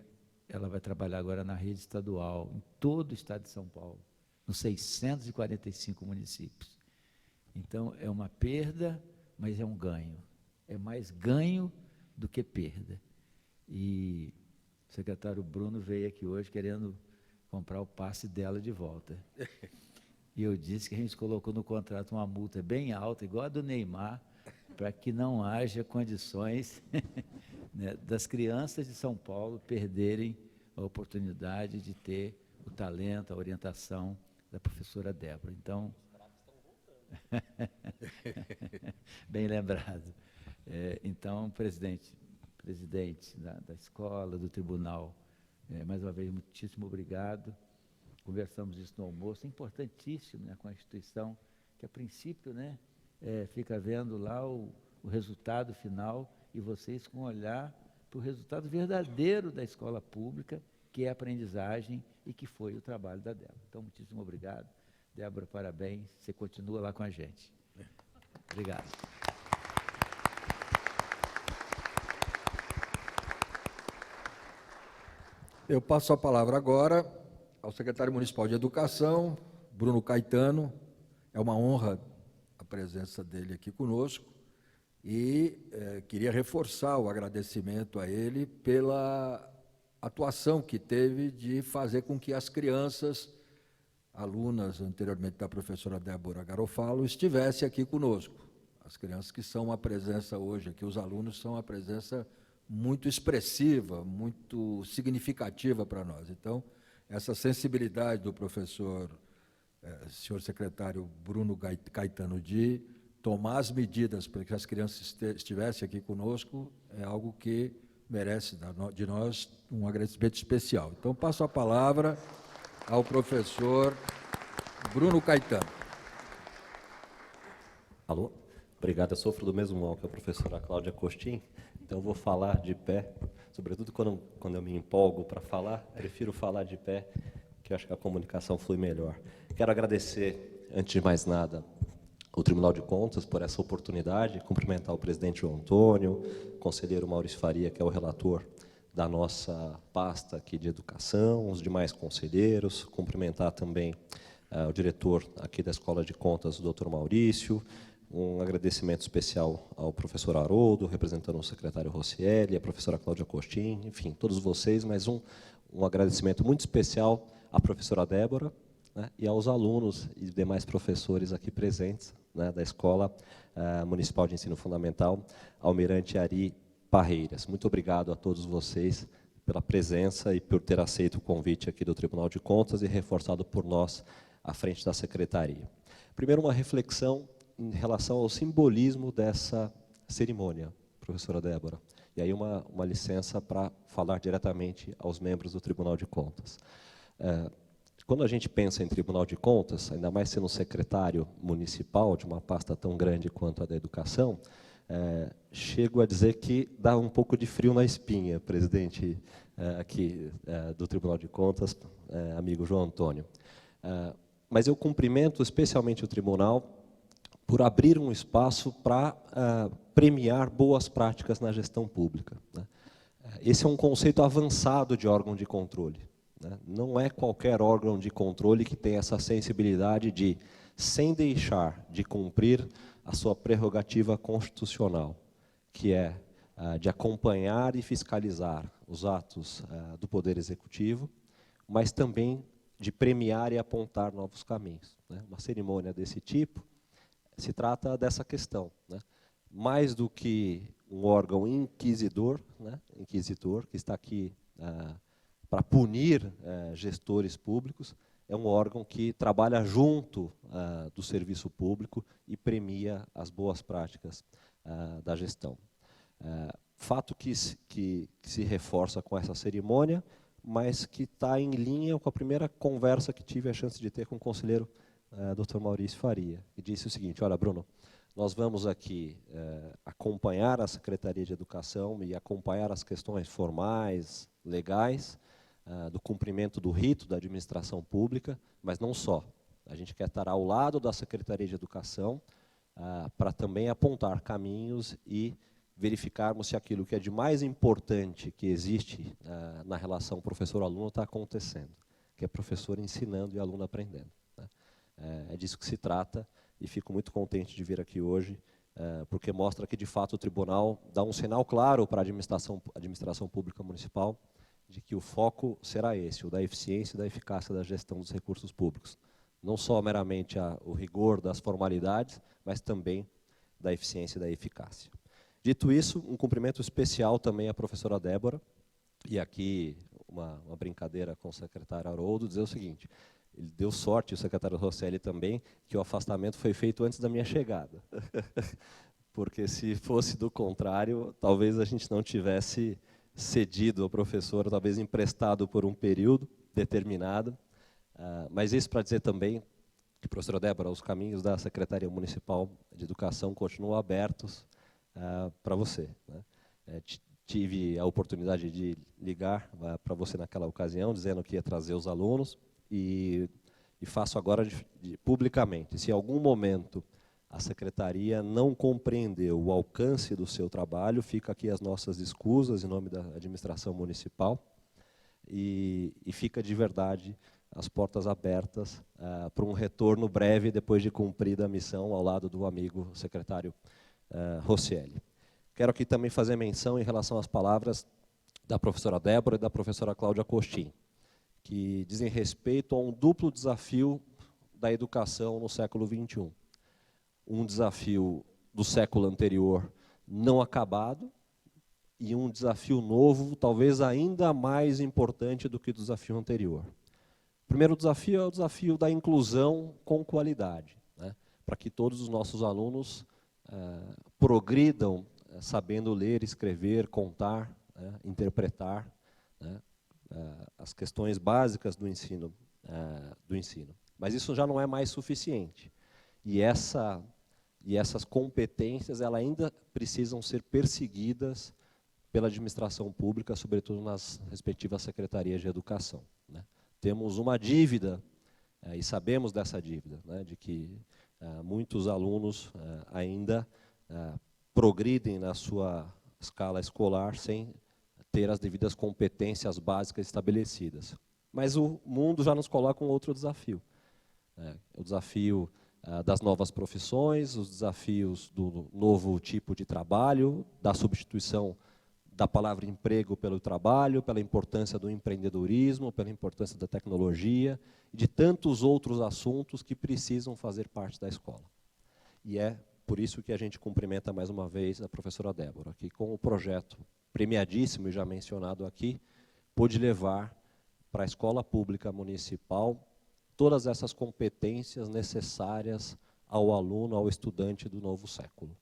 ela vai trabalhar agora na rede estadual, em todo o estado de São Paulo, nos 645 municípios. Então, é uma perda, mas é um ganho. É mais ganho do que perda. E o secretário Bruno veio aqui hoje querendo comprar o passe dela de volta. E eu disse que a gente colocou no contrato uma multa bem alta, igual a do Neymar, para que não haja condições né, das crianças de São Paulo perderem a oportunidade de ter o talento, a orientação da professora Débora. Então, bem lembrado. Então, presidente da escola, do tribunal, mais uma vez, muitíssimo obrigado. Conversamos isso no almoço, é importantíssimo, né, com a instituição, que a princípio, né, fica vendo lá o resultado final e vocês com olhar para o resultado verdadeiro da escola pública, que é a aprendizagem e que foi o trabalho da Débora. Então, muitíssimo obrigado. Débora, parabéns. Você continua lá com a gente. Obrigado. Eu passo a palavra agora ao secretário municipal de Educação, Bruno Caetano. É uma honra a presença dele aqui conosco e queria reforçar o agradecimento a ele pela atuação que teve de fazer com que as crianças, alunas anteriormente da professora Débora Garofalo, estivessem aqui conosco. As crianças que são uma presença hoje aqui, os alunos são uma presença muito expressiva, muito significativa para nós. Então, essa sensibilidade do professor, senhor secretário Bruno Caetano, de tomar as medidas para que as crianças estivessem aqui conosco, é algo que merece de nós um agradecimento especial. Então, passo a palavra ao professor Bruno Caetano. Alô? Obrigado, eu sofro do mesmo mal que a professora Cláudia Costin, então eu vou falar de pé, sobretudo quando eu me empolgo para falar, prefiro falar de pé, que eu acho que a comunicação flui melhor. Quero agradecer, antes de mais nada, o Tribunal de Contas por essa oportunidade, cumprimentar o presidente João Antônio, o conselheiro Maurício Faria, que é o relator da nossa pasta aqui de educação, os demais conselheiros, cumprimentar também o diretor aqui da Escola de Contas, o doutor Maurício, um agradecimento especial ao professor Haroldo, representando o secretário Rossielli, a professora Cláudia Costin, enfim, todos vocês, mas um agradecimento muito especial à professora Débora, né, e aos alunos e demais professores aqui presentes, né, da Escola Municipal de Ensino Fundamental Almirante Ari Parreiras. Muito obrigado a todos vocês pela presença e por ter aceito o convite aqui do Tribunal de Contas e reforçado por nós à frente da Secretaria. Primeiro, uma reflexão em relação ao simbolismo dessa cerimônia, professora Débora. E aí uma licença para falar diretamente aos membros do Tribunal de Contas. Quando a gente pensa em Tribunal de Contas, ainda mais sendo secretário municipal de uma pasta tão grande quanto a da educação, chego a dizer que dá um pouco de frio na espinha, presidente aqui do Tribunal de Contas, amigo João Antônio. Mas eu cumprimento especialmente o tribunal por abrir um espaço para premiar boas práticas na gestão pública, né? Esse é um conceito avançado de órgão de controle, né? Não é qualquer órgão de controle que tem essa sensibilidade de, sem deixar de cumprir a sua prerrogativa constitucional, que é de acompanhar e fiscalizar os atos do Poder Executivo, mas também de premiar e apontar novos caminhos, né? Uma cerimônia desse tipo se trata dessa questão, né? Mais do que um órgão inquisidor, né? Inquisitor, que está aqui para punir gestores públicos, é um órgão que trabalha junto do serviço público e premia as boas práticas da gestão. Fato que se reforça com essa cerimônia, mas que está em linha com a primeira conversa que tive a chance de ter com o conselheiro Dr. Maurício Faria, que disse o seguinte: olha, Bruno, nós vamos aqui acompanhar a Secretaria de Educação e acompanhar as questões formais, legais, do cumprimento do rito da administração pública, mas não só. A gente quer estar ao lado da Secretaria de Educação para também apontar caminhos e verificarmos se aquilo que é de mais importante que existe na relação professor-aluno está acontecendo, que é professor ensinando e aluno aprendendo. É disso que se trata e fico muito contente de vir aqui hoje, porque mostra que, de fato, o tribunal dá um sinal claro para a administração pública municipal de que o foco será esse, o da eficiência e da eficácia da gestão dos recursos públicos. Não só meramente o rigor das formalidades, mas também da eficiência e da eficácia. Dito isso, um cumprimento especial também à professora Débora, e aqui uma brincadeira com o secretário Haroldo, dizer o seguinte: ele deu sorte, o secretário Rosselli também, que o afastamento foi feito antes da minha chegada. Porque se fosse do contrário, talvez a gente não tivesse cedido ao professor, talvez emprestado por um período determinado. Mas isso para dizer também que, professora Débora, os caminhos da Secretaria Municipal de Educação continuam abertos para você, né? Tive a oportunidade de ligar para você naquela ocasião, dizendo que ia trazer os alunos, e faço agora publicamente. Se em algum momento a Secretaria não compreendeu o alcance do seu trabalho, fica aqui as nossas escusas em nome da administração municipal, e fica de verdade as portas abertas para um retorno breve, depois de cumprida a missão, ao lado do amigo secretário Roscielli. Quero aqui também fazer menção em relação às palavras da professora Débora e da professora Cláudia Costin, que dizem respeito a um duplo desafio da educação no século XXI. Um desafio do século anterior não acabado e um desafio novo, talvez ainda mais importante do que o desafio anterior. O primeiro desafio é o desafio da inclusão com qualidade, né, para que todos os nossos alunos progridam sabendo ler, escrever, contar, né, interpretar, né, as questões básicas do ensino. Mas isso já não é mais suficiente. E essas competências elas ainda precisam ser perseguidas pela administração pública, sobretudo nas respectivas secretarias de educação, né. Temos uma dívida, e sabemos dessa dívida, né, de que muitos alunos ainda progridem na sua escala escolar sem ter as devidas competências básicas estabelecidas. Mas o mundo já nos coloca um outro desafio. O desafio das novas profissões, os desafios do novo tipo de trabalho, da substituição da palavra emprego pelo trabalho, pela importância do empreendedorismo, pela importância da tecnologia e de tantos outros assuntos que precisam fazer parte da escola. E é por isso que a gente cumprimenta mais uma vez a professora Débora, que com o projeto premiadíssimo e já mencionado aqui, pôde levar para a escola pública municipal todas essas competências necessárias ao aluno, ao estudante do novo século.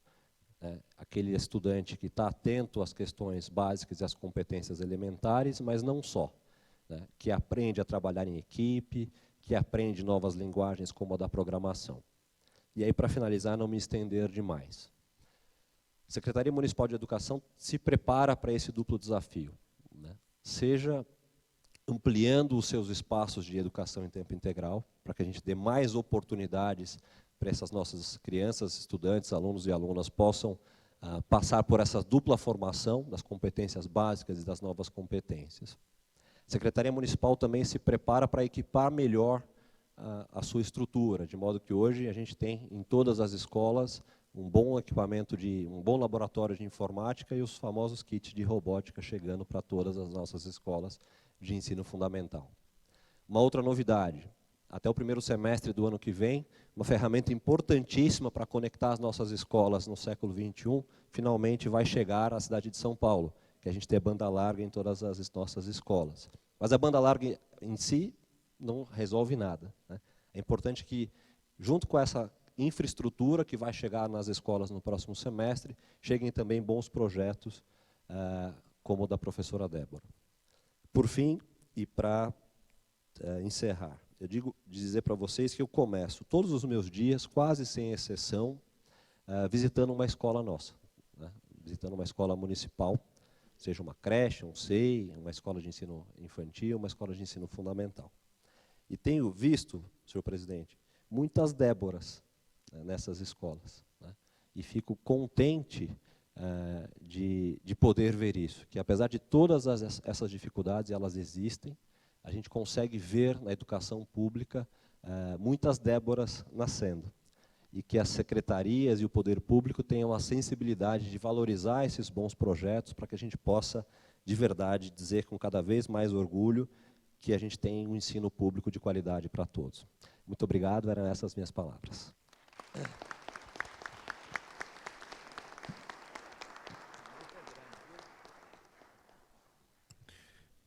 Aquele estudante que está atento às questões básicas e às competências elementares, mas não só, né, que aprende a trabalhar em equipe, que aprende novas linguagens como a da programação. E aí, para finalizar, não me estender demais. A Secretaria Municipal de Educação se prepara para esse duplo desafio, né, seja ampliando os seus espaços de educação em tempo integral, para que a gente dê mais oportunidades para essas nossas crianças, estudantes, alunos e alunas possam passar por essa dupla formação das competências básicas e das novas competências. A Secretaria Municipal também se prepara para equipar melhor a sua estrutura, de modo que hoje a gente tem em todas as escolas um bom equipamento, um bom laboratório de informática e os famosos kits de robótica chegando para todas as nossas escolas de ensino fundamental. Uma outra novidade, até o primeiro semestre do ano que vem, uma ferramenta importantíssima para conectar as nossas escolas no século XXI, finalmente vai chegar à cidade de São Paulo, que a gente tem banda larga em todas as nossas escolas. Mas a banda larga em si não resolve nada, né? É importante que, junto com essa infraestrutura que vai chegar nas escolas no próximo semestre, cheguem também bons projetos, como o da professora Débora. Por fim, e para encerrar, eu dizer para vocês que eu começo todos os meus dias, quase sem exceção, visitando uma escola nossa, né? Visitando uma escola municipal, seja uma creche, um SEI, uma escola de ensino infantil, uma escola de ensino fundamental. E tenho visto, senhor presidente, muitas Déboras nessas escolas, né? E fico contente de poder ver isso, que apesar de todas essas dificuldades, elas existem, a gente consegue ver na educação pública muitas Déboras nascendo. E que as secretarias e o poder público tenham a sensibilidade de valorizar esses bons projetos para que a gente possa, de verdade, dizer com cada vez mais orgulho que a gente tem um ensino público de qualidade para todos. Muito obrigado, eram essas minhas palavras.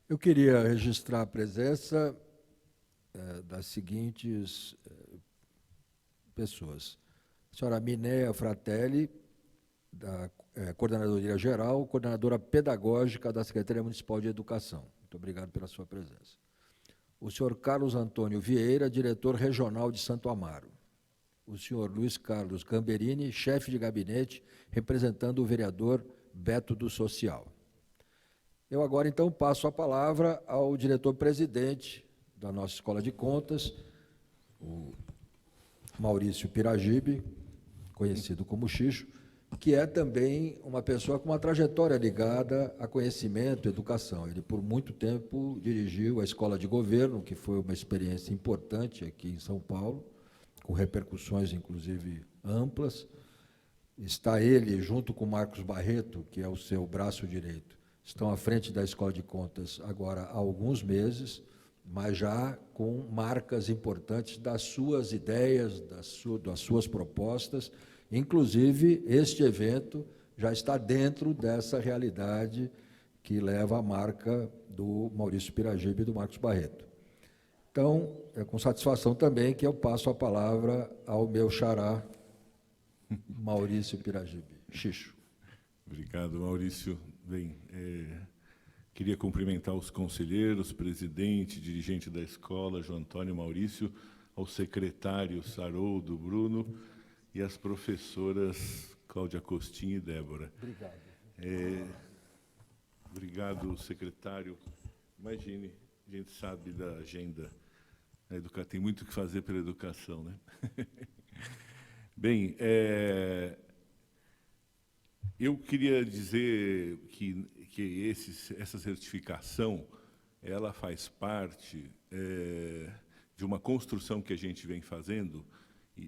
Eu queria registrar a presença das seguintes pessoas. A senhora Minéia Fratelli, da Coordenadoria Geral, coordenadora pedagógica da Secretaria Municipal de Educação. Muito obrigado pela sua presença. O senhor Carlos Antônio Vieira, diretor regional de Santo Amaro. O senhor Luiz Carlos Gamberini, chefe de gabinete, representando o vereador Beto do Social. Eu agora, então, passo a palavra ao diretor-presidente da nossa Escola de Contas, o Maurício Piragibe, conhecido como Xixo, que é também uma pessoa com uma trajetória ligada a conhecimento, educação. Ele, por muito tempo, dirigiu a Escola de Governo, que foi uma experiência importante aqui em São Paulo, com repercussões, inclusive, amplas. Está ele, junto com Marcos Barreto, que é o seu braço direito, estão à frente da Escola de Contas agora há alguns meses, mas já com marcas importantes das suas ideias, das suas propostas. Inclusive, este evento já está dentro dessa realidade que leva a marca do Maurício Piragibe e do Marcos Barreto. Então, é com satisfação também que eu passo a palavra ao meu xará, Maurício Piragibe. Xixo. Obrigado, Maurício. Bem, queria cumprimentar os conselheiros, presidente, dirigente da escola, João Antônio Maurício, ao secretário Saroldo Bruno e às professoras Cláudia Costin e Débora. Obrigado. Obrigado, secretário. Imagine, a gente sabe da agenda. Tem muito o que fazer pela educação, né? Bem, eu queria dizer que essa certificação ela faz parte de uma construção que a gente vem fazendo,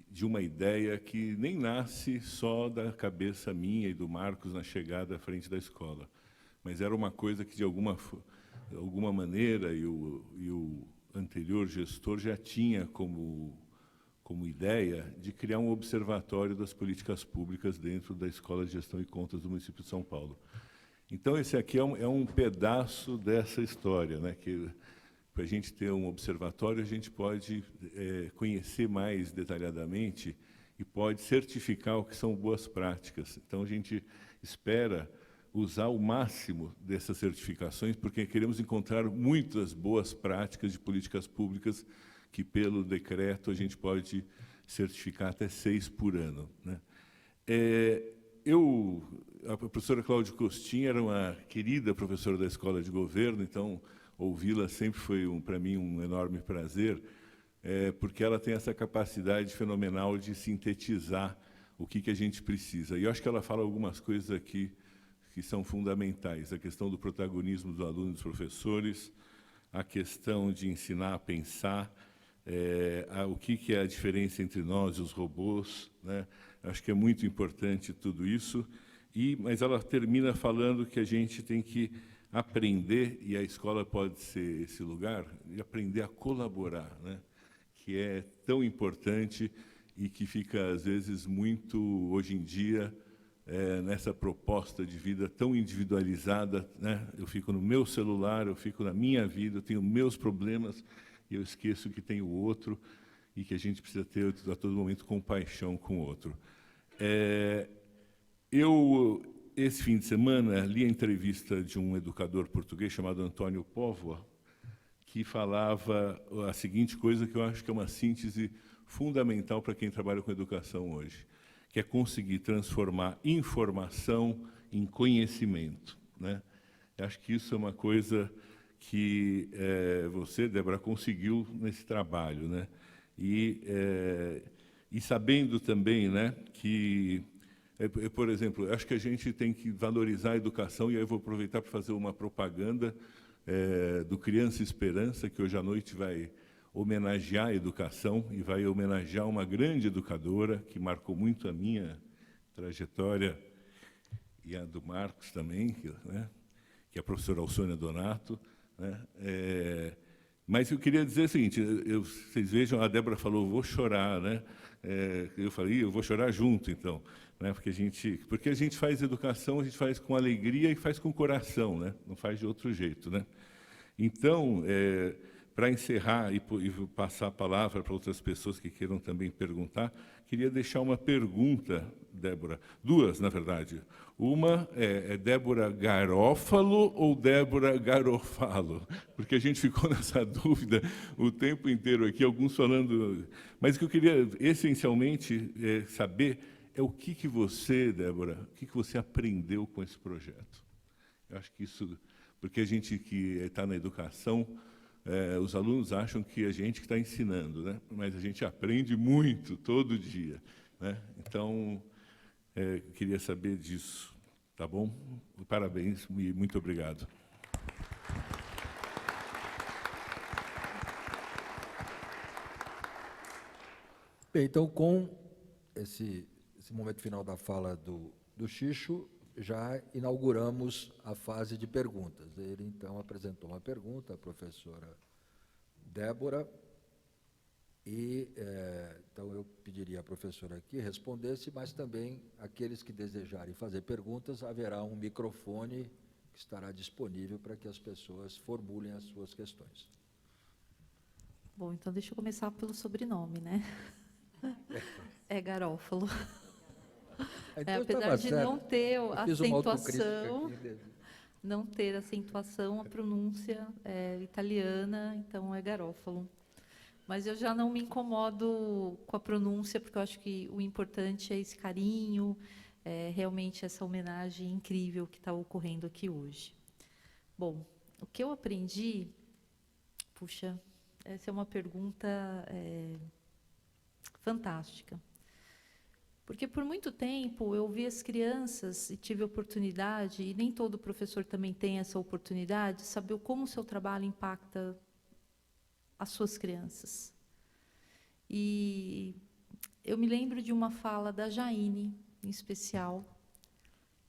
de uma ideia que nem nasce só da cabeça minha e do Marcos na chegada à frente da escola, mas era uma coisa que, de alguma maneira, e o anterior gestor já tinha como ideia de criar um observatório das políticas públicas dentro da Escola de Gestão e Contas do município de São Paulo. Então, esse aqui é um pedaço dessa história, né, que, para a gente ter um observatório, a gente pode conhecer mais detalhadamente e pode certificar o que são boas práticas. Então, a gente espera usar o máximo dessas certificações, porque queremos encontrar muitas boas práticas de políticas públicas que, pelo decreto, a gente pode certificar até 6 por ano, né? A professora Cláudia Costin era uma querida professora da Escola de Governo, então, ouvi-la sempre foi, para mim, um enorme prazer, porque ela tem essa capacidade fenomenal de sintetizar o que a gente precisa. E eu acho que ela fala algumas coisas aqui que são fundamentais. A questão do protagonismo dos alunos e dos professores, a questão de ensinar a pensar, o que é a diferença entre nós e os robôs, né? Acho que é muito importante tudo isso. Mas ela termina falando que a gente tem que aprender, e a escola pode ser esse lugar, de aprender a colaborar, né? Que é tão importante e que fica, às vezes, muito, hoje em dia, nessa proposta de vida tão individualizada, né? Eu fico no meu celular, eu fico na minha vida, eu tenho meus problemas, e eu esqueço que tem o outro, e que a gente precisa ter, a todo momento, compaixão com o outro. Esse fim de semana, li a entrevista de um educador português chamado Antônio Póvoa, que falava a seguinte coisa, que eu acho que é uma síntese fundamental para quem trabalha com educação hoje, que é conseguir transformar informação em conhecimento, né? Eu acho que isso é uma coisa que você, Débora, conseguiu nesse trabalho, né? E sabendo também, né, que, por exemplo, acho que a gente tem que valorizar a educação, e aí eu vou aproveitar para fazer uma propaganda do Criança Esperança, que hoje à noite vai homenagear a educação e vai homenagear uma grande educadora que marcou muito a minha trajetória e a do Marcos também, que é a professora Alcônia Donato, né? Mas eu queria dizer o seguinte, vocês vejam, a Débora falou, vou chorar, né? Eu falei, eu vou chorar junto, então, né? Porque a gente faz educação, a gente faz com alegria e faz com coração, né? Não faz de outro jeito, né? Então, para encerrar e passar a palavra para outras pessoas que queiram também perguntar, queria deixar uma pergunta, Débora. Duas, na verdade. Uma é Débora Garófalo ou Débora Garofalo? Porque a gente ficou nessa dúvida o tempo inteiro aqui, alguns falando... Mas o que eu queria, essencialmente, saber é o que você, Débora, o que você aprendeu com esse projeto. Eu acho que isso... Porque a gente que está na educação... os alunos acham que a gente que está ensinando, né? Mas a gente aprende muito todo dia, né? Então, Queria saber disso, tá bom? Parabéns e muito obrigado. Bem, então, com esse momento final da fala do Xixo, já inauguramos a fase de perguntas. Ele, então, apresentou uma pergunta à professora Débora, e, então, eu pediria à professora que respondesse, mas também aqueles que desejarem fazer perguntas, haverá um microfone que estará disponível para que as pessoas formulem as suas questões. Bom, então deixa eu começar pelo sobrenome, né? É Garófalo. Então, apesar de certo. não ter a Fiz uma acentuação, autocrítica aqui. não ter acentuação, a pronúncia é italiana, então é Garófalo. Mas eu já não me incomodo com a pronúncia, porque eu acho que o importante é esse carinho, realmente essa homenagem incrível que está ocorrendo aqui hoje. Bom, o que eu aprendi... Puxa, essa é uma pergunta fantástica. Porque por muito tempo eu vi as crianças e tive a oportunidade, e nem todo professor também tem essa oportunidade, de saber como o seu trabalho impacta as suas crianças. E eu me lembro de uma fala da Jaine, em especial,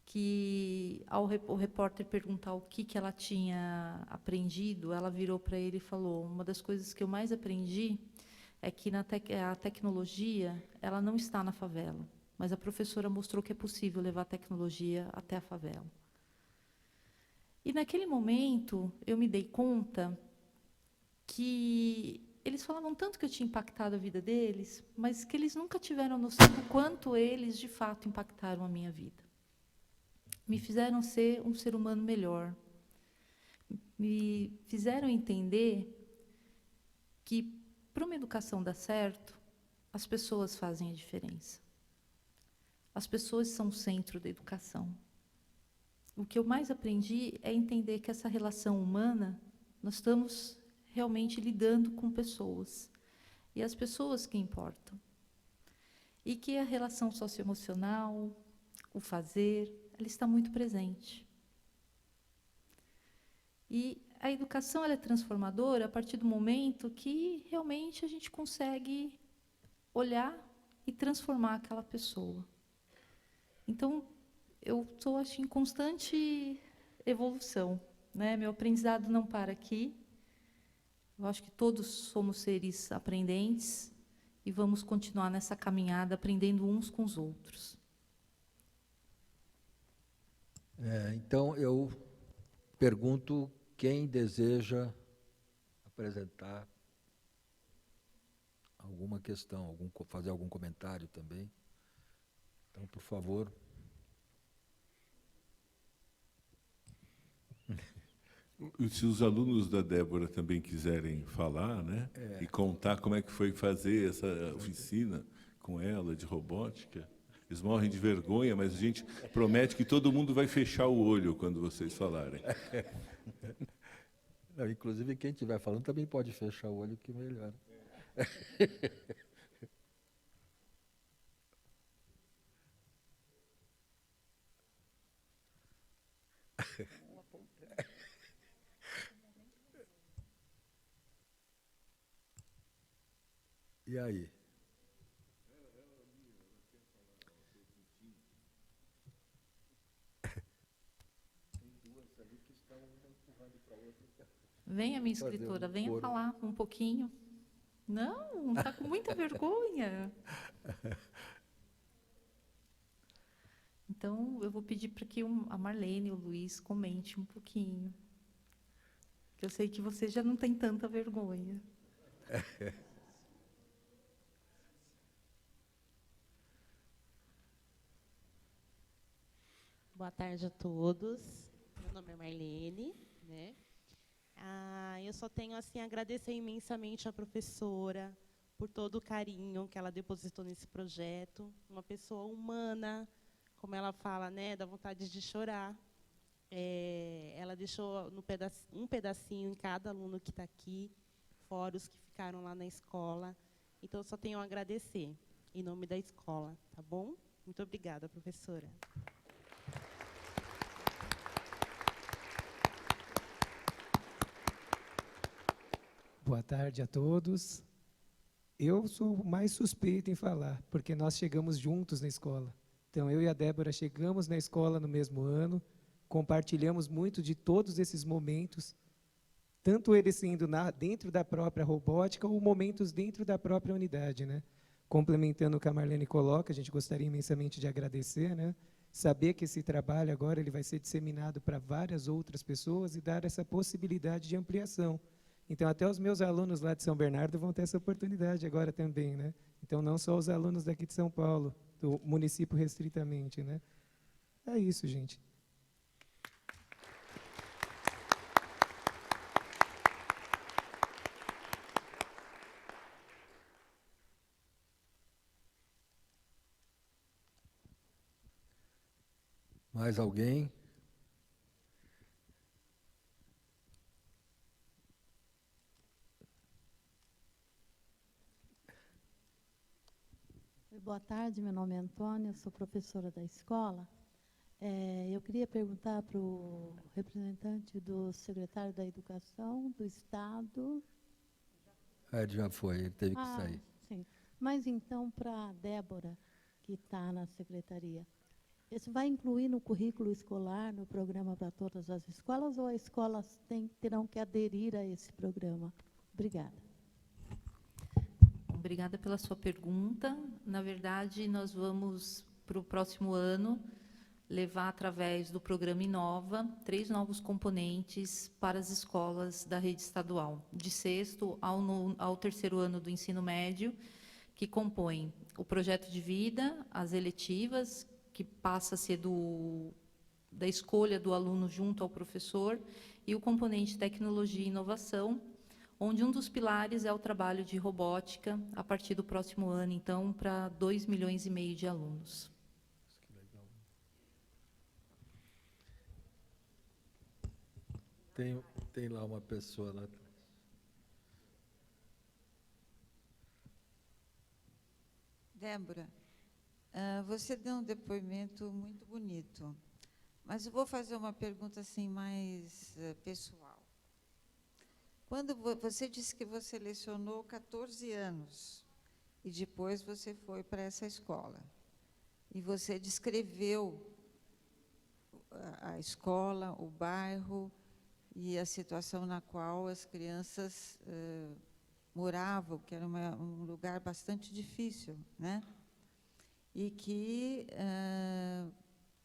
que, ao o repórter perguntar o que ela tinha aprendido, ela virou para ele e falou: uma das coisas que eu mais aprendi é que a tecnologia ela não está na favela, mas a professora mostrou que é possível levar a tecnologia até a favela. E, naquele momento, eu me dei conta que eles falavam tanto que eu tinha impactado a vida deles, mas que eles nunca tiveram noção do quanto eles, de fato, impactaram a minha vida. Me fizeram ser um ser humano melhor. Me fizeram entender que, para uma educação dar certo, as pessoas fazem a diferença. As pessoas são o centro da educação. O que eu mais aprendi é entender que essa relação humana, nós estamos realmente lidando com pessoas. E as pessoas que importam. E que a relação socioemocional, o fazer, ela está muito presente. E a educação ela é transformadora a partir do momento que realmente a gente consegue olhar e transformar aquela pessoa. Então, eu estou, acho, em constante evolução, né? Meu aprendizado não para aqui. Eu acho que todos somos seres aprendentes e vamos continuar nessa caminhada, aprendendo uns com os outros. Então, eu pergunto quem deseja apresentar alguma questão, fazer algum comentário também. Então, por favor. Se os alunos da Débora também quiserem falar, né, e contar como é que foi fazer essa oficina com ela de robótica, eles morrem de vergonha, mas a gente promete que todo mundo vai fechar o olho quando vocês falarem. Não, inclusive, quem estiver falando também pode fechar o olho, que melhor. E aí? Venha, minha escritora, venha falar um pouquinho. Não, está com muita vergonha. Então, eu vou pedir para que a Marlene e o Luiz comente um pouquinho. Eu sei que você já não tem tanta vergonha. Boa tarde a todos. Meu nome é Marlene, né? Eu só tenho assim a agradecer imensamente à professora por todo o carinho que ela depositou nesse projeto. Uma pessoa humana, como ela fala, né, dá vontade de chorar. Ela deixou um pedacinho em cada aluno que está aqui, fora os que ficaram lá na escola. Então, eu só tenho a agradecer, em nome da escola, tá bom? Muito obrigada, professora. Boa tarde a todos. Eu sou mais suspeito em falar, porque nós chegamos juntos na escola. Então, eu e a Débora chegamos na escola no mesmo ano, compartilhamos muito de todos esses momentos, tanto eles sendo dentro da própria robótica ou momentos dentro da própria unidade, né? Complementando o que a Marlene coloca, a gente gostaria imensamente de agradecer, né? Saber que esse trabalho agora ele vai ser disseminado para várias outras pessoas e dar essa possibilidade de ampliação. Então, até os meus alunos lá de São Bernardo vão ter essa oportunidade agora também, né? Então, não só os alunos daqui de São Paulo, do município restritamente, né? É isso, gente. Mais alguém? Boa tarde, meu nome é Antônia, eu sou professora da escola. Eu queria perguntar para o representante do secretário da Educação do Estado. Já foi, ele teve que sair. Sim. Mas então, para a Débora, que está na secretaria, isso vai incluir no currículo escolar, no programa para todas as escolas, ou as escolas terão que aderir a esse programa? Obrigada. Obrigada pela sua pergunta. Na verdade, nós vamos, para o próximo ano, levar, através do programa Inova, 3 novos componentes para as escolas da rede estadual, de 6º ao 3º ano do ensino médio, que compõem o projeto de vida, as eletivas, que passa a ser da escolha do aluno junto ao professor, e o componente tecnologia e inovação, onde um dos pilares é o trabalho de robótica, a partir do próximo ano, então, para 2,5 milhões de alunos. Tem lá uma pessoa lá atrás. Débora, você deu um depoimento muito bonito, mas eu vou fazer uma pergunta assim mais pessoal. Quando você disse que você lecionou 14 anos e depois você foi para essa escola, e você descreveu a escola, o bairro e a situação na qual as crianças moravam, que era um lugar bastante difícil, né? E que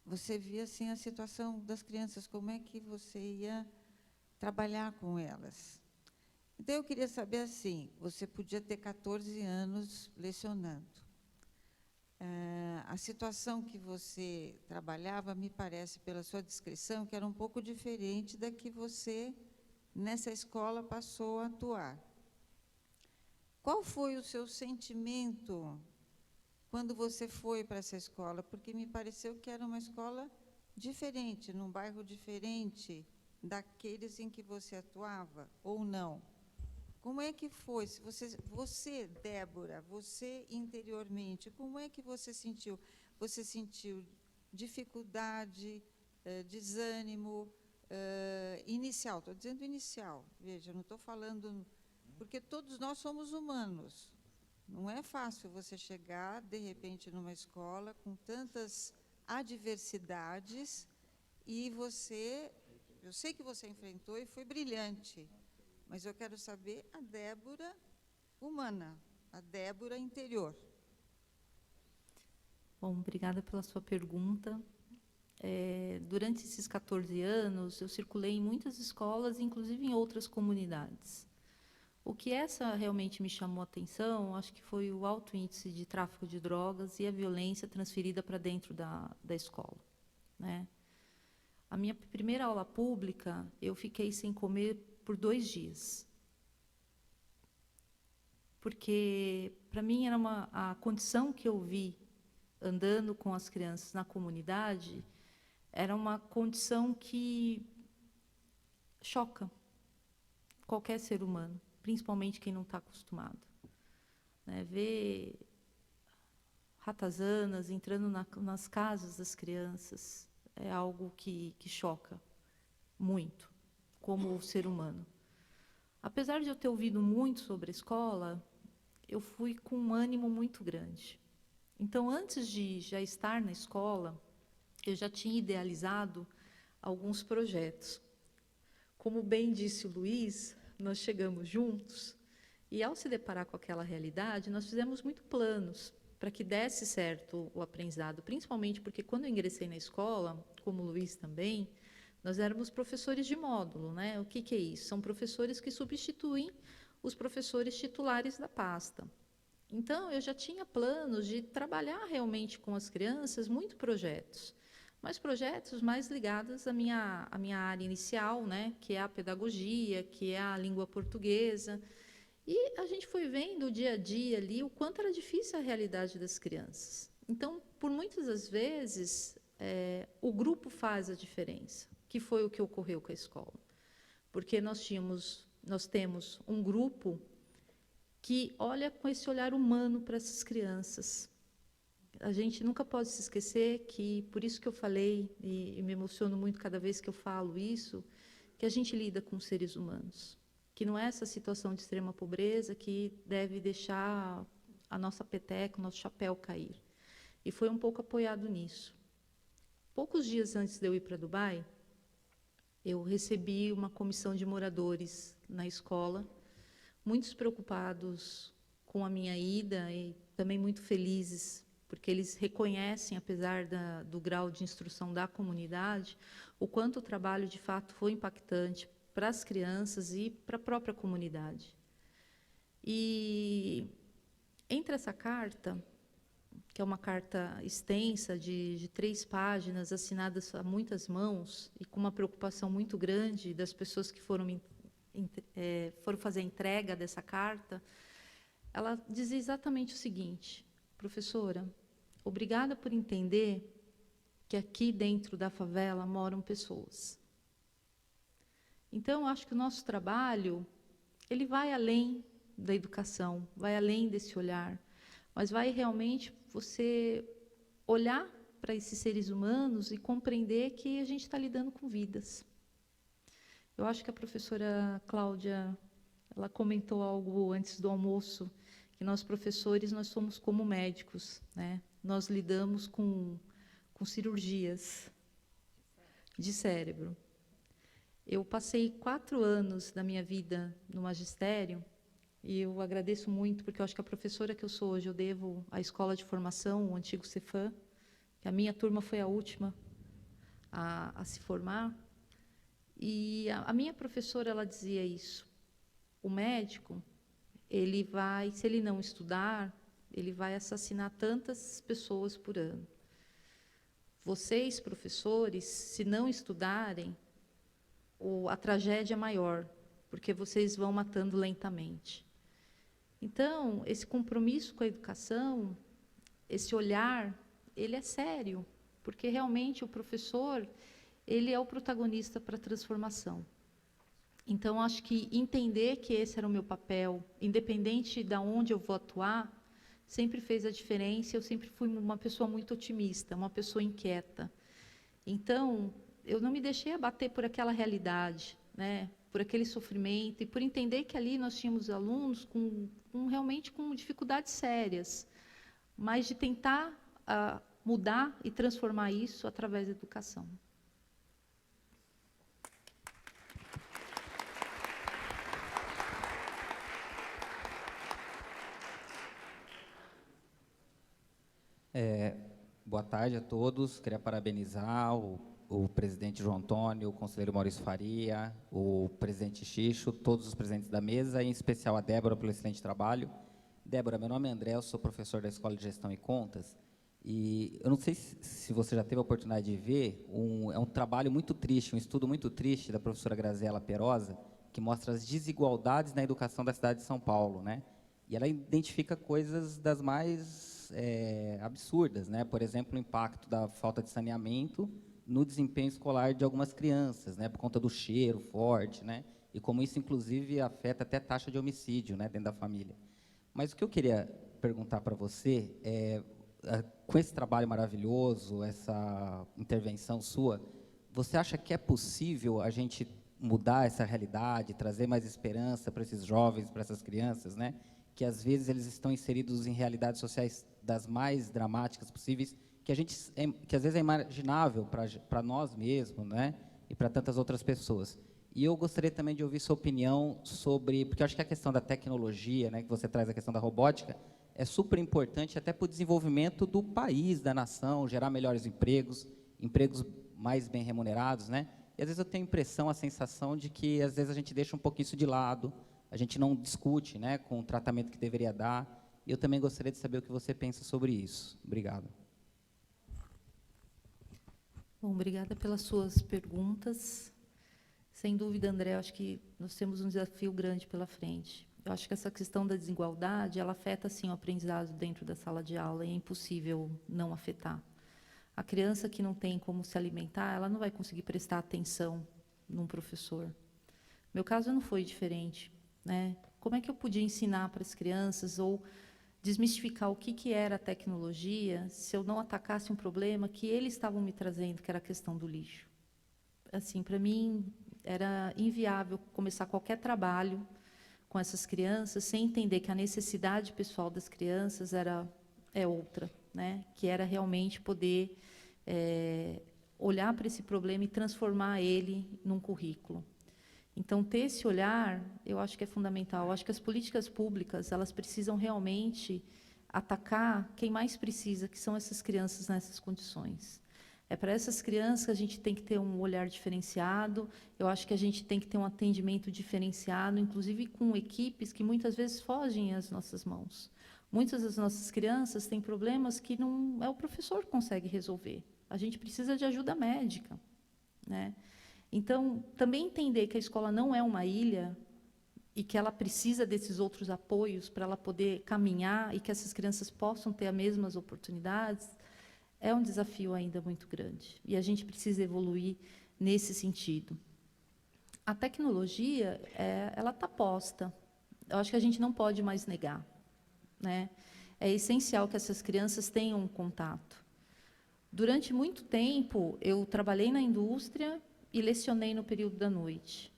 você via assim a situação das crianças, como é que você ia trabalhar com elas. Então, eu queria saber assim, você podia ter 14 anos lecionando. A situação que você trabalhava, me parece, pela sua descrição, que era um pouco diferente da que você, nessa escola, passou a atuar. Qual foi o seu sentimento quando você foi para essa escola? Porque me pareceu que era uma escola diferente, num bairro diferente daqueles em que você atuava, ou não? Como é que foi? Você, Débora, você interiormente, como é que você sentiu? Você sentiu dificuldade, desânimo, inicial? Estou dizendo inicial, veja, não estou falando... Porque todos nós somos humanos. Não é fácil você chegar, de repente, numa escola com tantas adversidades e você... Eu sei que você enfrentou e foi brilhante, mas eu quero saber a Débora humana, a Débora interior. Bom, obrigada pela sua pergunta. Durante esses 14 anos, eu circulei em muitas escolas, inclusive em outras comunidades. O que essa realmente me chamou a atenção, acho que foi o alto índice de tráfico de drogas e a violência transferida para dentro da escola, né? A minha primeira aula pública, eu fiquei sem comer por 2 dias. Porque, para mim, era a condição que eu vi andando com as crianças na comunidade, era uma condição que choca qualquer ser humano, principalmente quem não está acostumado. Ver ratazanas, entrando nas casas das crianças, é algo que choca muito, como ser humano. Apesar de eu ter ouvido muito sobre a escola, eu fui com um ânimo muito grande. Então, antes de já estar na escola, eu já tinha idealizado alguns projetos. Como bem disse o Luiz, nós chegamos juntos e, ao se deparar com aquela realidade, nós fizemos muitos planos para que desse certo o aprendizado, principalmente porque, quando eu ingressei na escola, como o Luiz também, nós éramos professores de módulo, né? O que é isso? São professores que substituem os professores titulares da pasta. Então, eu já tinha planos de trabalhar realmente com as crianças, muitos projetos, mas projetos mais ligados à minha área inicial, né, que é a pedagogia, que é a língua portuguesa. E a gente foi vendo o dia a dia ali o quanto era difícil a realidade das crianças. Então, por muitas das vezes, o grupo faz a diferença, que foi o que ocorreu com a escola. Porque nós temos um grupo que olha com esse olhar humano para essas crianças. A gente nunca pode se esquecer que, por isso que eu falei, e me emociono muito cada vez que eu falo isso, que a gente lida com seres humanos, que não é essa situação de extrema pobreza que deve deixar a nossa peteca, o nosso chapéu cair. E foi um pouco apoiado nisso. Poucos dias antes de eu ir para Dubai, eu recebi uma comissão de moradores na escola, muitos preocupados com a minha ida e também muito felizes, porque eles reconhecem, apesar do grau de instrução da comunidade, o quanto o trabalho, de fato, foi impactante para as crianças e para a própria comunidade. E, entre essa carta, que é uma carta extensa, de 3 páginas, assinadas a muitas mãos, e com uma preocupação muito grande das pessoas que foram fazer a entrega dessa carta, ela dizia exatamente o seguinte: professora, obrigada por entender que aqui dentro da favela moram pessoas. Então, eu acho que o nosso trabalho, ele vai além da educação, vai além desse olhar, mas vai realmente você olhar para esses seres humanos e compreender que a gente está lidando com vidas. Eu acho que a professora Cláudia, ela comentou algo antes do almoço, que nós professores, nós somos como médicos, né? Nós lidamos com cirurgias de cérebro. Eu passei 4 anos da minha vida no magistério, e eu agradeço muito, porque eu acho que a professora que eu sou hoje, eu devo à escola de formação, o antigo Cefam, que a minha turma foi a última a se formar. E a minha professora, ela dizia isso: o médico, ele vai, se ele não estudar, ele vai assassinar tantas pessoas por ano. Vocês, professores, se não estudarem, a tragédia é maior, porque vocês vão matando lentamente. Então, esse compromisso com a educação, esse olhar, ele é sério, porque realmente o professor, ele é o protagonista para a transformação. Então, acho que entender que esse era o meu papel, independente de onde eu vou atuar, sempre fez a diferença. Eu sempre fui uma pessoa muito otimista, uma pessoa inquieta. Então, eu não me deixei abater por aquela realidade, né? Por aquele sofrimento, e por entender que ali nós tínhamos alunos realmente com dificuldades sérias, mas de tentar mudar e transformar isso através da educação. Boa tarde a todos. Queria parabenizar o presidente João Antônio, o conselheiro Maurício Faria, o presidente Xixo, todos os presentes da mesa, e em especial a Débora pelo excelente trabalho. Débora, meu nome é André, eu sou professor da Escola de Gestão e Contas, e eu não sei se você já teve a oportunidade de ver, é um trabalho muito triste, um estudo muito triste da professora Graziela Perosa, que mostra as desigualdades na educação da cidade de São Paulo, né? E ela identifica coisas das mais absurdas, né? Por exemplo, o impacto da falta de saneamento no desempenho escolar de algumas crianças, né? Por conta do cheiro forte, né? E como isso, inclusive, afeta até a taxa de homicídio, né? Dentro da família. Mas o que eu queria perguntar para você é, com esse trabalho maravilhoso, essa intervenção sua, você acha que é possível a gente mudar essa realidade, trazer mais esperança para esses jovens, para essas crianças, né? Que às vezes eles estão inseridos em realidades sociais das mais dramáticas possíveis, que às vezes é imaginável para nós mesmos, né? E para tantas outras pessoas. E eu gostaria também de ouvir sua opinião sobre, porque eu acho que a questão da tecnologia, né, que você traz a questão da robótica, é super importante até para o desenvolvimento do país, da nação, gerar melhores empregos, empregos mais bem remunerados, né? E às vezes eu tenho a sensação de que às vezes a gente deixa um pouquinho isso de lado, a gente não discute, né, com o tratamento que deveria dar. E eu também gostaria de saber o que você pensa sobre isso. Obrigado. Bom, obrigada pelas suas perguntas. Sem dúvida, André, eu acho que nós temos um desafio grande pela frente. Eu acho que essa questão da desigualdade, ela afeta, sim, o aprendizado dentro da sala de aula, e é impossível não afetar. A criança que não tem como se alimentar, ela não vai conseguir prestar atenção num professor. Meu caso não foi diferente, né? Como é que eu podia ensinar para as crianças ou desmistificar o que era a tecnologia se eu não atacasse um problema que eles estavam me trazendo, que era a questão do lixo? Assim, para mim, era inviável começar qualquer trabalho com essas crianças sem entender que a necessidade pessoal das crianças é outra, né? Que era realmente poder olhar para esse problema e transformar ele num currículo. Então, ter esse olhar, eu acho que é fundamental. Eu acho que as políticas públicas, elas precisam realmente atacar quem mais precisa, que são essas crianças nessas condições. É para essas crianças que a gente tem que ter um olhar diferenciado, eu acho que a gente tem que ter um atendimento diferenciado, inclusive com equipes que muitas vezes fogem às nossas mãos. Muitas das nossas crianças têm problemas que não é o professor que consegue resolver. A gente precisa de ajuda médica, né? Então, também entender que a escola não é uma ilha e que ela precisa desses outros apoios para ela poder caminhar e que essas crianças possam ter as mesmas oportunidades, é um desafio ainda muito grande. E a gente precisa evoluir nesse sentido. A tecnologia, ela está posta. Eu acho que a gente não pode mais negar, né? É essencial que essas crianças tenham um contato. Durante muito tempo, eu trabalhei na indústria e lecionei no período da noite.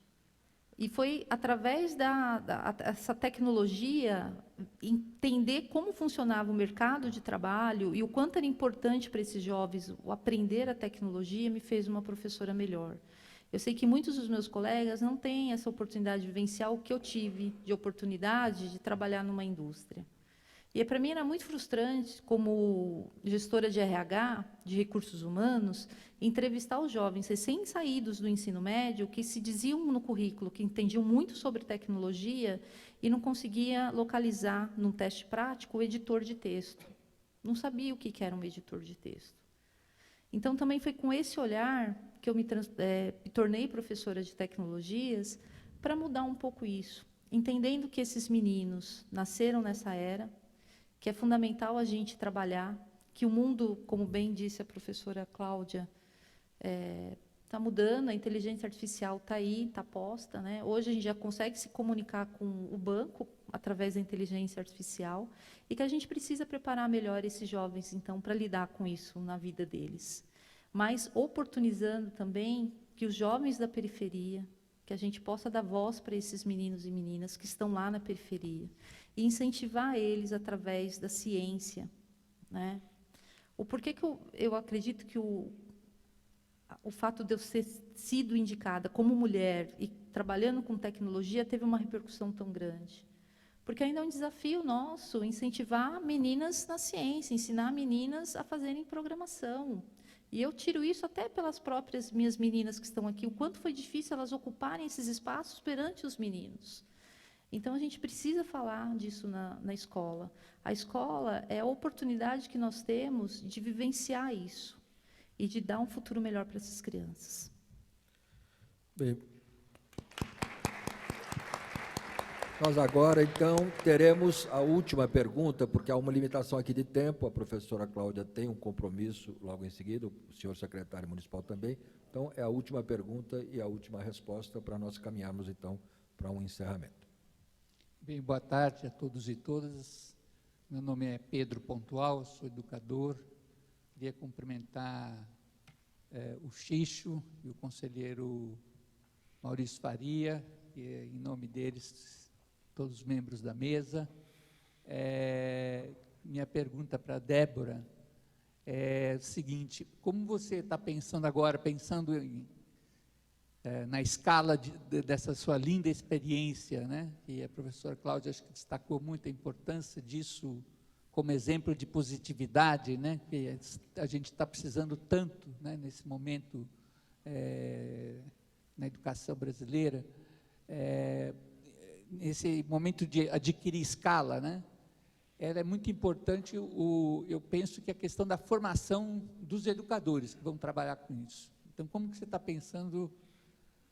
E foi através dessa tecnologia, entender como funcionava o mercado de trabalho e o quanto era importante para esses jovens o aprender a tecnologia, me fez uma professora melhor. Eu sei que muitos dos meus colegas não têm essa oportunidade de vivenciar o que eu tive de oportunidade de trabalhar numa indústria. E para mim era muito frustrante, como gestora de RH, de recursos humanos, entrevistar os jovens recém-saídos do ensino médio que se diziam no currículo que entendiam muito sobre tecnologia e não conseguia localizar, num teste prático, o editor de texto. Não sabia o que era um editor de texto. Então, também foi com esse olhar que eu me tornei professora de tecnologias para mudar um pouco isso, entendendo que esses meninos nasceram nessa era, que é fundamental a gente trabalhar, que o mundo, como bem disse a professora Cláudia, está mudando, a inteligência artificial está aí, está posta, né? Hoje a gente já consegue se comunicar com o banco através da inteligência artificial e que a gente precisa preparar melhor esses jovens, então, para lidar com isso na vida deles. Mas oportunizando também que os jovens da periferia, que a gente possa dar voz para esses meninos e meninas que estão lá na periferia e incentivar eles através da ciência, né? O porquê que eu acredito que o fato de eu ter sido indicada como mulher e trabalhando com tecnologia teve uma repercussão tão grande. Porque ainda é um desafio nosso incentivar meninas na ciência, ensinar meninas a fazerem programação. E eu tiro isso até pelas próprias minhas meninas que estão aqui, o quanto foi difícil elas ocuparem esses espaços perante os meninos. Então, a gente precisa falar disso na escola. A escola é a oportunidade que nós temos de vivenciar isso e de dar um futuro melhor para essas crianças. Bem, nós agora, então, teremos a última pergunta, porque há uma limitação aqui de tempo. A professora Cláudia tem um compromisso logo em seguida, o senhor secretário municipal também. Então, é a última pergunta e a última resposta para nós caminharmos, então, para um encerramento. Bem, boa tarde a todos e todas. Meu nome é Pedro Pontual, sou educador. Queria cumprimentar o Xixo e o conselheiro Maurício Faria, e, em nome deles, todos os membros da mesa. Minha pergunta para a Débora é o seguinte: como você está pensando agora, na escala dessa sua linda experiência, né? E a professora Cláudia acho que destacou muito a importância disso como exemplo de positividade, né? Que a gente está precisando tanto, né, nesse momento na educação brasileira, nesse momento de adquirir escala, né? Ela é muito importante, eu penso que a questão da formação dos educadores que vão trabalhar com isso. Então, como que você está pensando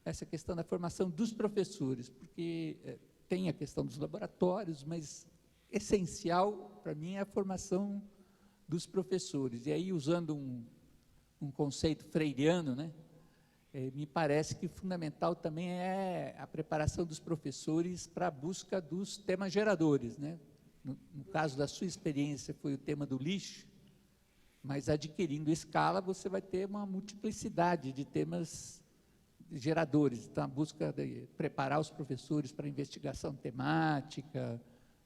essa questão da formação dos professores? Porque tem a questão dos laboratórios, mas essencial para mim é a formação dos professores. E aí, usando um conceito freiriano, né, me parece que fundamental também é a preparação dos professores para a busca dos temas geradores, né? No caso da sua experiência foi o tema do lixo, mas adquirindo escala você vai ter uma multiplicidade de temas geradores. Então, a busca de preparar os professores para investigação temática.